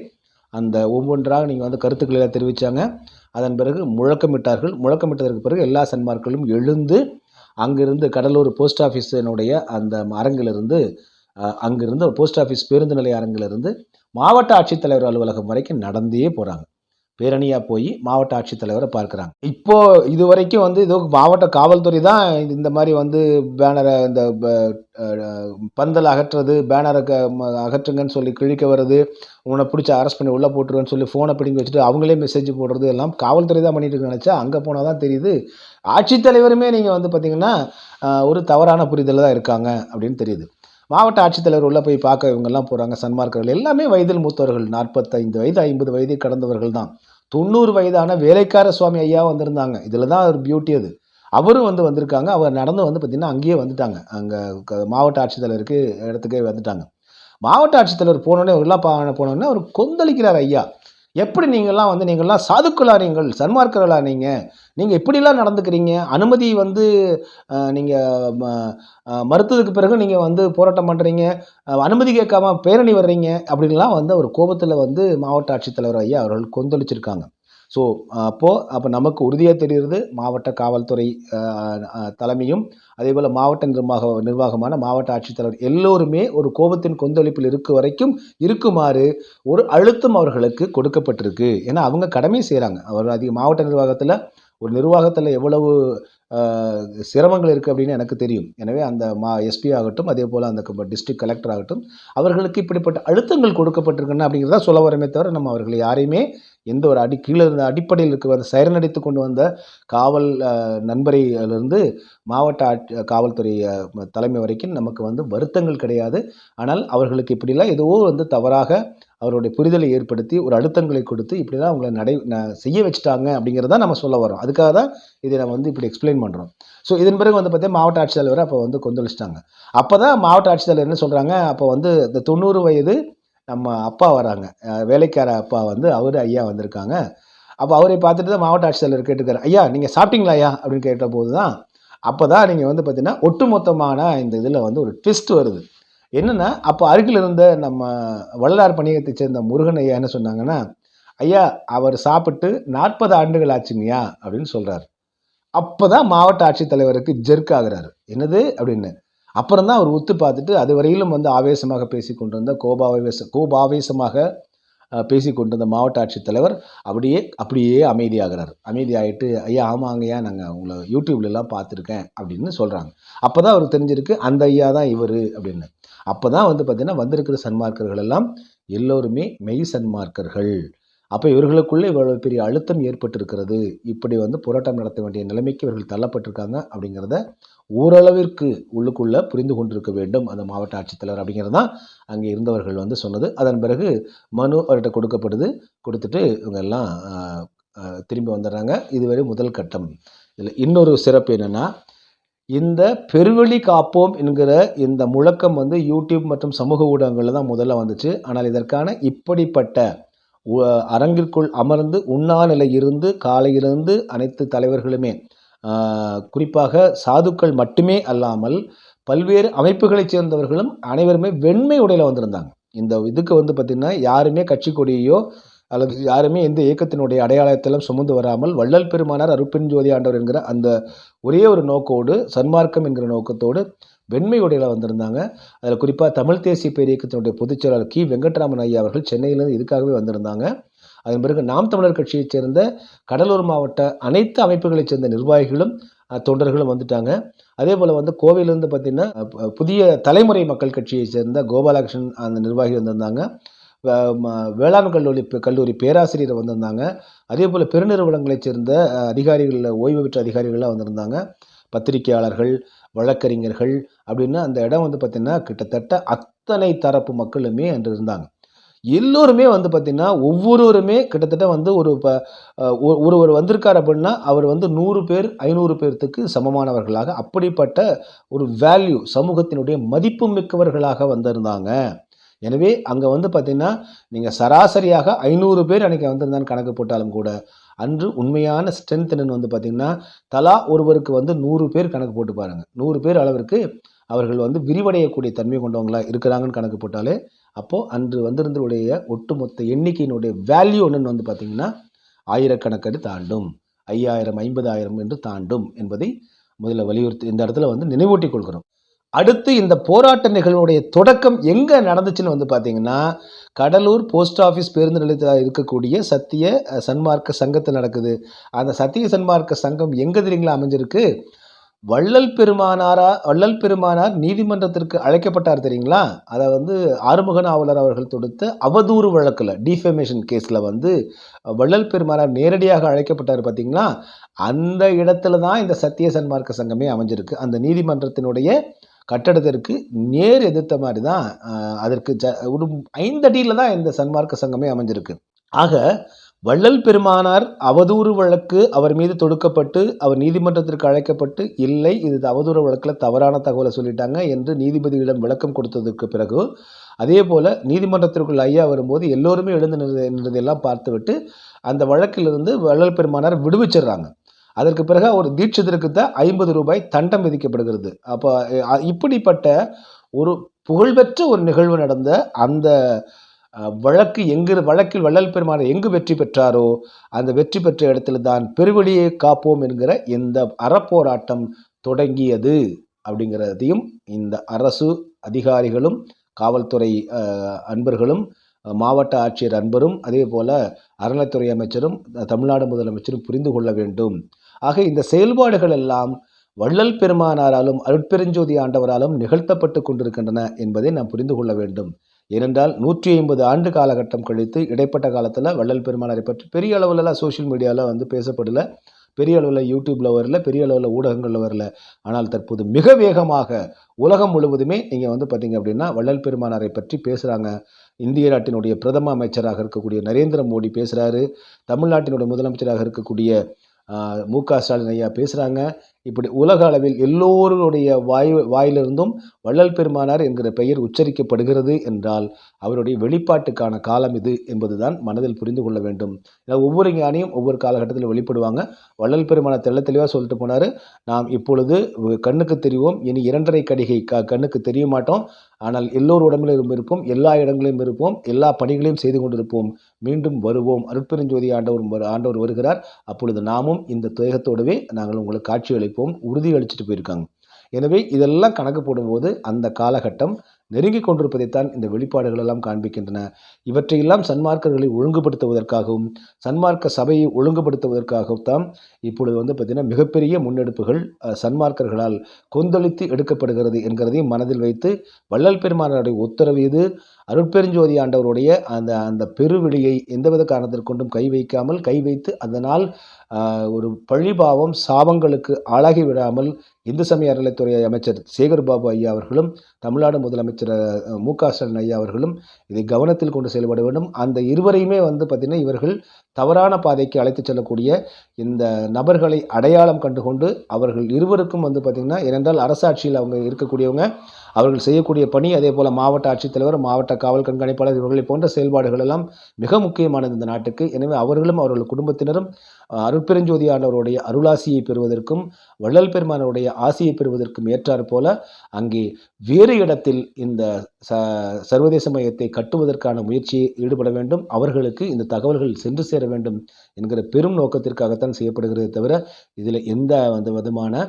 அந்த ஒவ்வொன்றாக நீங்கள் வந்து கருத்துக்களை தெரிவித்தாங்க. அதன் பிறகு முழக்கமிட்டார்கள். முழக்கமிட்டதற்கு பிறகு எல்லா சன்மார்களும் எழுந்து அங்கிருந்து கடலூர் போஸ்ட் ஆஃபீஸினுடைய அந்த அரங்கிலிருந்து அங்கிருந்து போஸ்ட் ஆஃபீஸ் பேருந்து நிலைய அரங்கிலிருந்து மாவட்ட ஆட்சித்தலைவர் அலுவலகம் வரைக்கும் நடந்தே போகிறாங்க. பேரணியாக போய் மாவட்ட ஆட்சித்தலைவரை பார்க்குறாங்க. இப்போது இது வரைக்கும் வந்து இதோ மாவட்ட காவல்துறை தான் இந்த மாதிரி வந்து பேனரை இந்த பந்தல் அகற்றுறது, பேனரை அகற்றுங்கன்னு சொல்லி கிழிக்க வர்றது, உன்னை பிடிச்சி அரெஸ்ட் பண்ணி உள்ளே போட்டுருவேன்னு சொல்லி ஃபோனை பிடிங்கி வச்சுட்டு அவங்களே மெசேஜ் போடுறது எல்லாம் காவல்துறை தான் பண்ணிட்டு இருக்குன்னு நினச்சா அங்கே போனால் தான் தெரியுது ஆட்சித்தலைவருமே நீங்கள் வந்து பார்த்திங்கன்னா ஒரு தவறான புரிதல் தான் இருக்காங்க அப்படின்னு தெரியுது. மாவட்ட ஆட்சித்தலைவர் உள்ளே போய் பார்க்க இவங்கெல்லாம் போகிறாங்க. சன்மார்க்கர்கள் எல்லாமே வயதில் மூத்தவர்கள், 45 வயது 50 வயதை கடந்தவர்கள் தான். 90 வயதான வேலைக்கார சுவாமி ஐயா வந்திருந்தாங்க. இதில் தான் ஒரு பியூட்டி. அது அவரும் வந்திருக்காங்க. அவர் நடந்து வந்து பார்த்திங்கன்னா அங்கேயே வந்துட்டாங்க. அங்கே மாவட்ட ஆட்சித்தலைவருக்கு இடத்துக்கே வந்துட்டாங்க. மாவட்ட ஆட்சித்தலைவர் போனோடனே அவர்லாம் போனோடனே அவர் கொந்தளிக்கிறார். ஐயா, எப்படி நீங்கள்லாம் சாதுக்களா, நீங்கள் சன்மார்க்கர்களா, நீங்கள் இப்படிலாம் நடந்துக்கிறீங்க? அனுமதி வந்து நீங்கள் மறுத்ததுக்கு பிறகு நீங்கள் வந்து போராட்டம் பண்ணுறீங்க, அனுமதி கேட்காம பேரணி வர்றீங்க அப்படின்லாம் வந்து அவர் கோபத்தில் வந்து மாவட்ட ஆட்சித்தலைவர் ஐயா அவர்கள் கொந்தளிச்சிருக்காங்க. ஸோ அப்போ நமக்கு உறுதியாக தெரிகிறது மாவட்ட காவல்துறை தலைமையும் அதேபோல் மாவட்ட நிர்வாகமான மாவட்ட ஆட்சித்தலைவர் எல்லோருமே ஒரு கோபத்தின் கொந்தளிப்பில் வரைக்கும் இருக்குமாறு ஒரு அழுத்தம் அவர்களுக்கு கொடுக்கப்பட்டிருக்கு. ஏன்னா அவங்க கடமை செய்கிறாங்க. அவர் மாவட்ட நிர்வாகத்தில் ஒரு நிர்வாகத்தில் எவ்வளவு சிரமங்கள் இருக்குது அப்படின்னு எனக்கு தெரியும். எனவே அந்த எஸ்பி ஆகட்டும், அதே போல் அந்த டிஸ்ட்ரிக்ட் கலெக்டர் ஆகட்டும், அவர்களுக்கு இப்படிப்பட்ட அழுத்தங்கள் கொடுக்கப்பட்டிருக்குன்னு அப்படிங்கிறத சொல்ல வரமே தவிர, நம்ம அவர்களை யாரையுமே எந்த ஒரு கீழே இருந்த அடிப்படையில் இருக்க அந்த சைரனடித்து கொண்டு வந்த காவல் நண்பரையிலிருந்து மாவட்ட காவல்துறை தலைமை வரைக்கும் நமக்கு வந்து வருத்தங்கள் கிடையாது. ஆனால் அவர்களுக்கு இப்படிலாம் ஏதோ வந்து தவறாக அவருடைய புரிதலை ஏற்படுத்தி ஒரு அழுத்தங்களை கொடுத்து இப்படிலாம் அவங்கள செய்ய வச்சுட்டாங்க அப்படிங்கிறத நம்ம சொல்ல வரோம். அதுக்காக தான் இதை நம்ம வந்து இப்படி எக்ஸ்பிளைன் பண்ணுறோம். ஸோ இதன் பிறகு வந்து பார்த்தீங்கன்னா மாவட்ட ஆட்சித்தலைவரை அப்போ வந்து கொந்தளிச்சிட்டாங்க. அப்போ தான் மாவட்ட ஆட்சித்தலைவர் என்ன சொல்கிறாங்க, அப்போ வந்து இந்த 90 வயது நம்ம அப்பா வராங்க, வேலைக்கார அப்பா வந்து அவர் ஐயா வந்திருக்காங்க. அப்போ அவரை பார்த்துட்டு தான் மாவட்ட ஆட்சித்தலைவர் கேட்டுக்காரு, ஐயா நீங்கள் சாப்பிட்டீங்களா ஐயா அப்படின்னு கேட்டபோது தான் அப்போ தான் நீங்கள் வந்து பார்த்தீங்கன்னா ஒட்டுமொத்தமான இந்த இதில் வந்து ஒரு ட்விஸ்ட் வருது. என்னென்னா, அப்போ அருகில் இருந்த நம்ம வள்ளலார் பணியகத்தை சேர்ந்த முருகன் ஐயா என்ன சொன்னாங்கன்னா, ஐயா அவர் சாப்பிட்டு 40 ஆண்டுகள் ஆச்சுங்கய்யா அப்படின்னு சொல்கிறார். அப்போ தான் மாவட்ட ஆட்சித்தலைவருக்கு ஜெர்க் ஆகுறாரு. என்னது அப்படின்னு. அப்புறம் தான் அவர் உத்து பார்த்துட்டு அது வரையிலும் வந்து ஆவேசமாக பேசி கொண்டிருந்த கோபாவேசமாக பேசி கொண்டிருந்த மாவட்ட ஆட்சித்தலைவர் அப்படியே அமைதியாகிறார். அமைதியாகிட்டு, ஐயா ஆமாங்கய்யா நாங்கள் உங்களை யூடியூப்லலாம் பார்த்துருக்கேன் அப்படின்னு சொல்கிறாங்க. அப்போ தான் அவருக்கு தெரிஞ்சிருக்கு அந்த ஐயா தான் இவர் அப்படின்னு. அப்போ தான் வந்து பார்த்திங்கன்னா வந்திருக்கிற சன்மார்க்கர்கள் எல்லாம் எல்லோருமே மெய் சன்மார்க்கர்கள். அப்போ இவர்களுக்குள்ளே இவ்வளோ பெரிய அழுத்தம் ஏற்பட்டிருக்கிறது, இப்படி வந்து போராட்டம் நடத்த வேண்டிய நிலைமைக்கு இவர்கள் தள்ளப்பட்டிருக்காங்க அப்படிங்கிறத ஓரளவிற்கு உள்ளுக்குள்ளே புரிந்து கொண்டிருக்க வேண்டும் அந்த மாவட்ட ஆட்சித்தலைவர் அப்படிங்கிறது தான் அங்கே இருந்தவர்கள் வந்து சொன்னது. அதன் பிறகு மனு அவர்கிட்ட கொடுக்கப்படுது. கொடுத்துட்டு இவங்க எல்லாம் திரும்பி வந்துடுறாங்க. இதுவரை முதல் கட்டம். இதில் இன்னொரு சிறப்பு என்னென்னா, இந்த பெருவழி காப்போம் என்கிற இந்த முழக்கம் வந்து யூடியூப் மற்றும் சமூக ஊடகங்களில் தான் முதல்ல வந்துச்சு. ஆனால் இதற்கான இப்படிப்பட்ட அரங்கிற்குள் அமர்ந்து உண்ணாநிலை இருந்து காலையிலிருந்து அனைத்து தலைவர்களுமே குறிப்பாக சாதுக்கள் மட்டுமே அல்லாமல் பல்வேறு அமைப்புகளைச் சேர்ந்தவர்களும் அனைவருமே வெண்மை உடையில் வந்திருந்தாங்க. இந்த இதுக்கு வந்து பார்த்திங்கன்னா யாருமே கட்சி கொடியையோ அல்லது யாருமே எந்த இயக்கத்தினுடைய அடையாளத்திலும் சுமந்து வராமல் வள்ளல் பெருமானார் அருட்பெரும் ஜோதி ஆண்டவர் என்கிற அந்த ஒரே ஒரு நோக்கோடு, சன்மார்க்கம் என்கிற நோக்கத்தோடு வெண்மை உடையில் வந்திருந்தாங்க. அதில் குறிப்பாக தமிழ் தேசிய பேரியக்கத்தினுடைய பொதுச்செயலாளர் கி வெங்கட்ராமன் ஐயா அவர்கள் சென்னையிலேருந்து இதுக்காகவே வந்திருந்தாங்க. அதன் பிறகு நாம் தமிழர் கட்சியைச் சேர்ந்த கடலூர் மாவட்ட அனைத்து அமைப்புகளைச் சேர்ந்த நிர்வாகிகளும் தொண்டர்களும் வந்துட்டாங்க. அதே போல் வந்து கோவையிலேருந்து பார்த்திங்கன்னா புதிய தலைமுறை மக்கள் கட்சியைச் சேர்ந்த கோபாலகிருஷ்ணன் அந்த நிர்வாகி வந்திருந்தாங்க. வேளாண் கல்லூரி பேராசிரியர் வந்திருந்தாங்க. அதே போல் பெருநிறுவனங்களைச் சேர்ந்த அதிகாரிகள், ஓய்வு பெற்ற அதிகாரிகள்லாம் வந்திருந்தாங்க. பத்திரிகையாளர்கள், வழக்கறிஞர்கள் அப்படின்னு அந்த இடம் வந்து பார்த்திங்கன்னா கிட்டத்தட்ட அத்தனை தரப்பு மக்களுமே அன்று இருந்தாங்க. எல்லோருமே வந்து பார்த்திங்கன்னா ஒவ்வொருவருமே கிட்டத்தட்ட வந்து ஒருவர் வந்திருக்கார் அப்படின்னா அவர் வந்து 100 பேர் 500 பேர்த்துக்கு சமமானவர்களாக, அப்படிப்பட்ட ஒரு வேல்யூ, சமூகத்தினுடைய மதிப்பு மிக்கவர்களாக வந்திருந்தாங்க. எனவே அங்கே வந்து பார்த்திங்கன்னா நீங்கள் சராசரியாக 500 பேர் அன்றைக்கி வந்திருந்தான்னு கணக்கு போட்டாலும் கூட அன்று உண்மையான ஸ்ட்ரென்த் என்னன்னு வந்து பார்த்திங்கன்னா தலா ஒருவருக்கு வந்து 100 பேர் கணக்கு போட்டு பாருங்கள். 100 பேர் அளவிற்கு அவர்கள் வந்து விரிவடையக்கூடிய தன்மை கொண்டவங்களாக இருக்கிறாங்கன்னு கணக்கு போட்டாலே அப்போது அன்று வந்திருந்தவருடைய ஒட்டுமொத்த எண்ணிக்கையினுடைய வேல்யூ ஒன்றுன்னு வந்து பார்த்திங்கன்னா ஆயிரக்கணக்கடி தாண்டும், 5000 50,000 என்று தாண்டும் என்பதை முதல்ல வலியுறுத்தி இந்த இடத்துல வந்து நினைவூட்டி கொள்கிறோம். அடுத்து இந்த போராட்ட நிகழ்வுடைய தொடக்கம் எங்கே நடந்துச்சுன்னு வந்து பார்த்திங்கன்னா கடலூர் போஸ்ட் ஆஃபீஸ் பேருந்து நிலையத்தில் இருக்கக்கூடிய சத்திய சன்மார்க்க சங்கத்தில் நடக்குது. அந்த சத்திய சன்மார்க்க சங்கம் எங்கே தெரியுங்களா அமைஞ்சிருக்கு? வள்ளல் பெருமானார் நீதிமன்றத்திற்கு அழைக்கப்பட்டார் தெரியுங்களா? அதை வந்து ஆறுமுக நாவலர் அவர்கள் தொடுத்த அவதூறு வழக்கில், டிஃபேமேஷன் கேஸில் வந்து வள்ளல் பெருமானார் நேரடியாக அழைக்கப்பட்டார் பார்த்தீங்களா? அந்த இடத்துல தான் இந்த சத்திய சன்மார்க்க சங்கமே அமைஞ்சிருக்கு. அந்த நீதிமன்றத்தினுடைய கட்டடத்திற்கு நேர் எதிர்த்த மாதிரி தான் அதற்கு ஒரு 5 அடியில் தான் இந்த சன்மார்க்க சங்கமே அமைஞ்சிருக்கு. ஆக வள்ளல் பெருமானார் அவதூறு வழக்கு அவர் மீது தொடுக்கப்பட்டு அவர் நீதிமன்றத்திற்கு அழைக்கப்பட்டு, இல்லை இது அவதூறு வழக்கில் தவறான தகவலை சொல்லிட்டாங்க என்று நீதிபதியிடம் விளக்கம் கொடுத்ததுக்கு பிறகு, அதே போல் நீதிமன்றத்திற்குள் ஐயா வரும்போது எல்லோருமே எழுந்து நின்றதெல்லாம் பார்த்துவிட்டு அந்த வழக்கிலிருந்து வள்ளல் பெருமானார் விடுவிச்சிடுறாங்க. அதற்கு பிறகு ஒரு தீட்சிதருக்கு தான் 50 ரூபாய் தண்டம் விதிக்கப்படுகிறது. அப்போ இப்படிப்பட்ட ஒரு புகழ்பெற்ற ஒரு நிகழ்வு நடந்த அந்த வழக்கில் வள்ளல் பெருமானார் எங்கு வெற்றி பெற்றாரோ அந்த வெற்றி பெற்ற இடத்துல தான் பெருவழியை காப்போம் என்கிற இந்த அறப்போராட்டம் தொடங்கியது அப்படிங்கிறதையும் இந்த அரசு அதிகாரிகளும் காவல்துறை அன்பர்களும் மாவட்ட ஆட்சியர் அன்பரும் அதே போல் அறநிலைத்துறை அமைச்சரும் தமிழ்நாடு முதலமைச்சரும் புரிந்து கொள்ள வேண்டும். ஆக இந்த செயல்பாடுகள் எல்லாம் வள்ளல் பெருமானாராலும் அருட்பெருஞ்சோதி ஆண்டவராலும் நிகழ்த்தப்பட்டு கொண்டிருக்கின்றன என்பதை நாம் புரிந்து கொள்ள வேண்டும். ஏனென்றால் 150 ஆண்டு காலகட்டம் கழித்து இடைப்பட்ட காலத்தில் வள்ளல் பெருமானாரை பற்றி பெரிய அளவுலலாம் சோஷியல் மீடியாவில் பேசப்படல, பெரிய அளவில் யூடியூப்பில் வரல, பெரிய அளவில் ஊடகங்களில் வரல. ஆனால் தற்போது மிக வேகமாக உலகம் முழுவதுமே நீங்கள் பார்த்தீங்க அப்படின்னா வள்ளல் பெருமானாரை பற்றி பேசுகிறாங்க. இந்திய நாட்டினுடைய பிரதம அமைச்சராக இருக்கக்கூடிய நரேந்திர மோடி பேசுகிறாரு. தமிழ்நாட்டினுடைய முதலமைச்சராக இருக்கக்கூடிய மு.க. ஸ்டாலின் ஐயா பேசுகிறாங்க. இப்படி உலக அளவில் எல்லோருடைய வாயிலிருந்தும் வள்ளல் பெருமானார் என்கிற பெயர் உச்சரிக்கப்படுகிறது என்றால் அவருடைய வெளிப்பாட்டுக்கான காலம் இது என்பதுதான் மனதில் புரிந்து கொள்ள வேண்டும். ஒவ்வொரு ஞானியும் ஒவ்வொரு காலகட்டத்தில் வெளிப்படுவாங்க. வள்ளல் பெருமானார் தெள்ள தெளிவாக சொல்லிட்டு போனார், நாம் இப்பொழுது கண்ணுக்கு தெரிவோம், இனி 2.5 கடிகை கண்ணுக்கு தெரிய மாட்டோம், ஆனால் எல்லோரு உடம்பிலும் இருப்போம், எல்லா இடங்களிலும் இருப்போம், எல்லா பணிகளையும் செய்து கொண்டிருப்போம், மீண்டும் வருவோம், அருட்பெருஞ்சோதி ஆண்டவர் வருகிறார், அப்பொழுது நாமும் இந்த தேகத்தோடவே நாங்கள் உங்களுக்கு காட்சி அளிப்போம், உறுதி அளிச்சுட்டு போயிருக்காங்க. எனவே இதெல்லாம் கணக்கு போடும்போது அந்த காலகட்டம் நெருங்கி கொண்டிருப்பதைத்தான் இந்த வெளிப்பாடுகள் எல்லாம் காண்பிக்கின்றன. இவற்றையெல்லாம் சன்மார்க்கர்களை ஒழுங்குபடுத்துவதற்காகவும் சன்மார்க்க சபையை ஒழுங்குபடுத்துவதற்காகத்தான் இப்பொழுது பார்த்திங்கன்னா மிகப்பெரிய முன்னெடுப்புகள் சன்மார்க்கர்களால் கொந்தளித்து எடுக்கப்படுகிறது என்கிறதையும் மனதில் வைத்து வள்ளல் பெருமானாருடைய உத்தரவு இது. அருட்பெருஞ்சோதி ஆண்டவருடைய அந்த பெருவிழியை எந்தவித காரணத்திற்கொண்டும் கை வைக்காமல், கை வைத்து அதனால் ஒரு பழிபாவம் சாபங்களுக்கு ஆளாகி விடாமல் இந்து சமய அறநிலைத்துறை அமைச்சர் சேகர்பாபு ஐயா அவர்களும் தமிழ்நாடு முதலமைச்சர் மு.க. ஸ்டாலின் ஐயா அவர்களும் இதை கவனத்தில் கொண்டு செயல்பட வேண்டும். அந்த இருவரையுமே பார்த்திங்கன்னா இவர்கள் தவறான பாதைக்கு அழைத்து செல்லக்கூடிய இந்த நபர்களை அடையாளம் கண்டுகொண்டு அவர்கள் இருவருக்கும் பார்த்திங்கன்னா, ஏனென்றால் அரசாட்சியில் அவங்க இருக்கக்கூடியவங்க, அவர்கள் செய்யக்கூடிய பணி, அதே போல் மாவட்ட ஆட்சித்தலைவர், மாவட்ட காவல் கண்காணிப்பாளர் இவர்களை போன்ற செயல்பாடுகள் எல்லாம் மிக முக்கியமானது இந்த நாட்டுக்கு. எனவே அவர்களும் அவர்கள் குடும்பத்தினரும் அருட்பெருஞ்சோதி ஆண்டவருடைய அருளாசியை பெறுவதற்கும் வள்ளல் பெருமானுடைய ஆசியை பெறுவதற்கும் ஏற்றாறு போல அங்கே வேறு இடத்தில் இந்த சர்வதேச மையத்தை கட்டுவதற்கான முயற்சியை ஈடுபட வேண்டும். அவர்களுக்கு இந்த தகவல்கள் சென்று சேர வேண்டும் என்கிற பெரும் நோக்கத்திற்காகத்தான் செய்யப்படுகிறது தவிர இதில் எந்த விதமான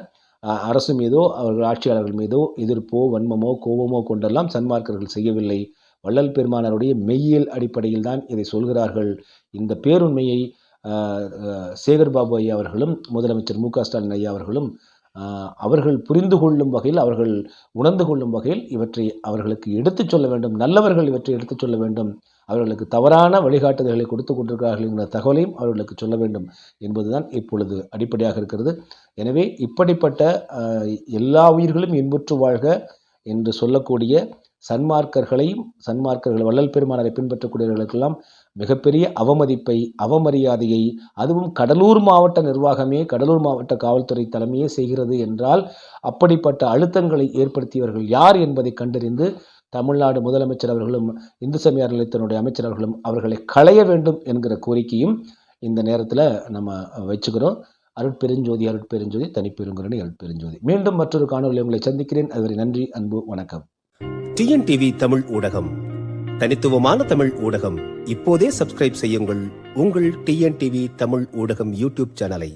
அரசு மீதோ அவர்கள் ஆட்சியாளர்கள் மீதோ எதிர்ப்போ வன்மமோ கோபமோ கொண்டெல்லாம் சன்மார்க்கர்கள் செய்யவில்லை. வள்ளல் பெருமானாருடைய மெய்யியல் அடிப்படையில் தான் இதை சொல்கிறார்கள். இந்த பேருண்மையை சேகர்பாபு ஐயா அவர்களும் முதலமைச்சர் மு.க. ஸ்டாலின் ஐயா அவர்களும் அவர்கள் புரிந்து கொள்ளும் வகையில், அவர்கள் உணர்ந்து கொள்ளும் வகையில் இவற்றை அவர்களுக்கு எடுத்துச் சொல்ல வேண்டும். நல்லவர்கள் இவற்றை எடுத்துச் சொல்ல வேண்டும். அவர்களுக்கு தவறான வழிகாட்டுதல்களை கொடுத்து கொண்டிருக்கிறார்கள் என்ற தகவலையும் அவர்களுக்கு சொல்ல வேண்டும் என்பதுதான் இப்பொழுது அடிப்படையாக இருக்கிறது. எனவே இப்படிப்பட்ட எல்லா உயிர்களும் இன்புற்று வாழ்க என்று சொல்லக்கூடிய சன்மார்க்கர்கள் வள்ளல் பெருமானாரை பின்பற்றக்கூடியவர்களுக்கெல்லாம் மிகப்பெரிய அவமதிப்பை, அவமரியாதையை, அதுவும் கடலூர் மாவட்ட நிர்வாகமே, கடலூர் மாவட்ட காவல்துறை தலைமையே செய்கிறது என்றால் அப்படிப்பட்ட அழுத்தங்களை ஏற்படுத்தியவர்கள் யார் என்பதை கண்டறிந்து தமிழ்நாடு முதலமைச்சர் அவர்களும் இந்து சமய அறநிலையத்தினுடைய அமைச்சர் அவர்களும் அவர்களை களைய வேண்டும் என்கிற கோரிக்கையும் இந்த நேரத்தில் நம்ம வச்சுக்கிறோம். அருட்பெருஞ்சோதி தனிப்பெருங்கருணை அருட்பெருஞ்சோதி. மீண்டும் மற்றொரு காணொலியில் உங்களை சந்திக்கிறேன். அதுவரை நன்றி, அன்பு, வணக்கம். டிஎன்டிவி தமிழ் ஊடகம், தனித்துவமான தமிழ் ஊடகம். இப்போதே சப்ஸ்கிரைப் செய்யுங்கள் உங்கள் டிஎன்டிவி தமிழ் ஊடகம் யூடியூப் சேனலை.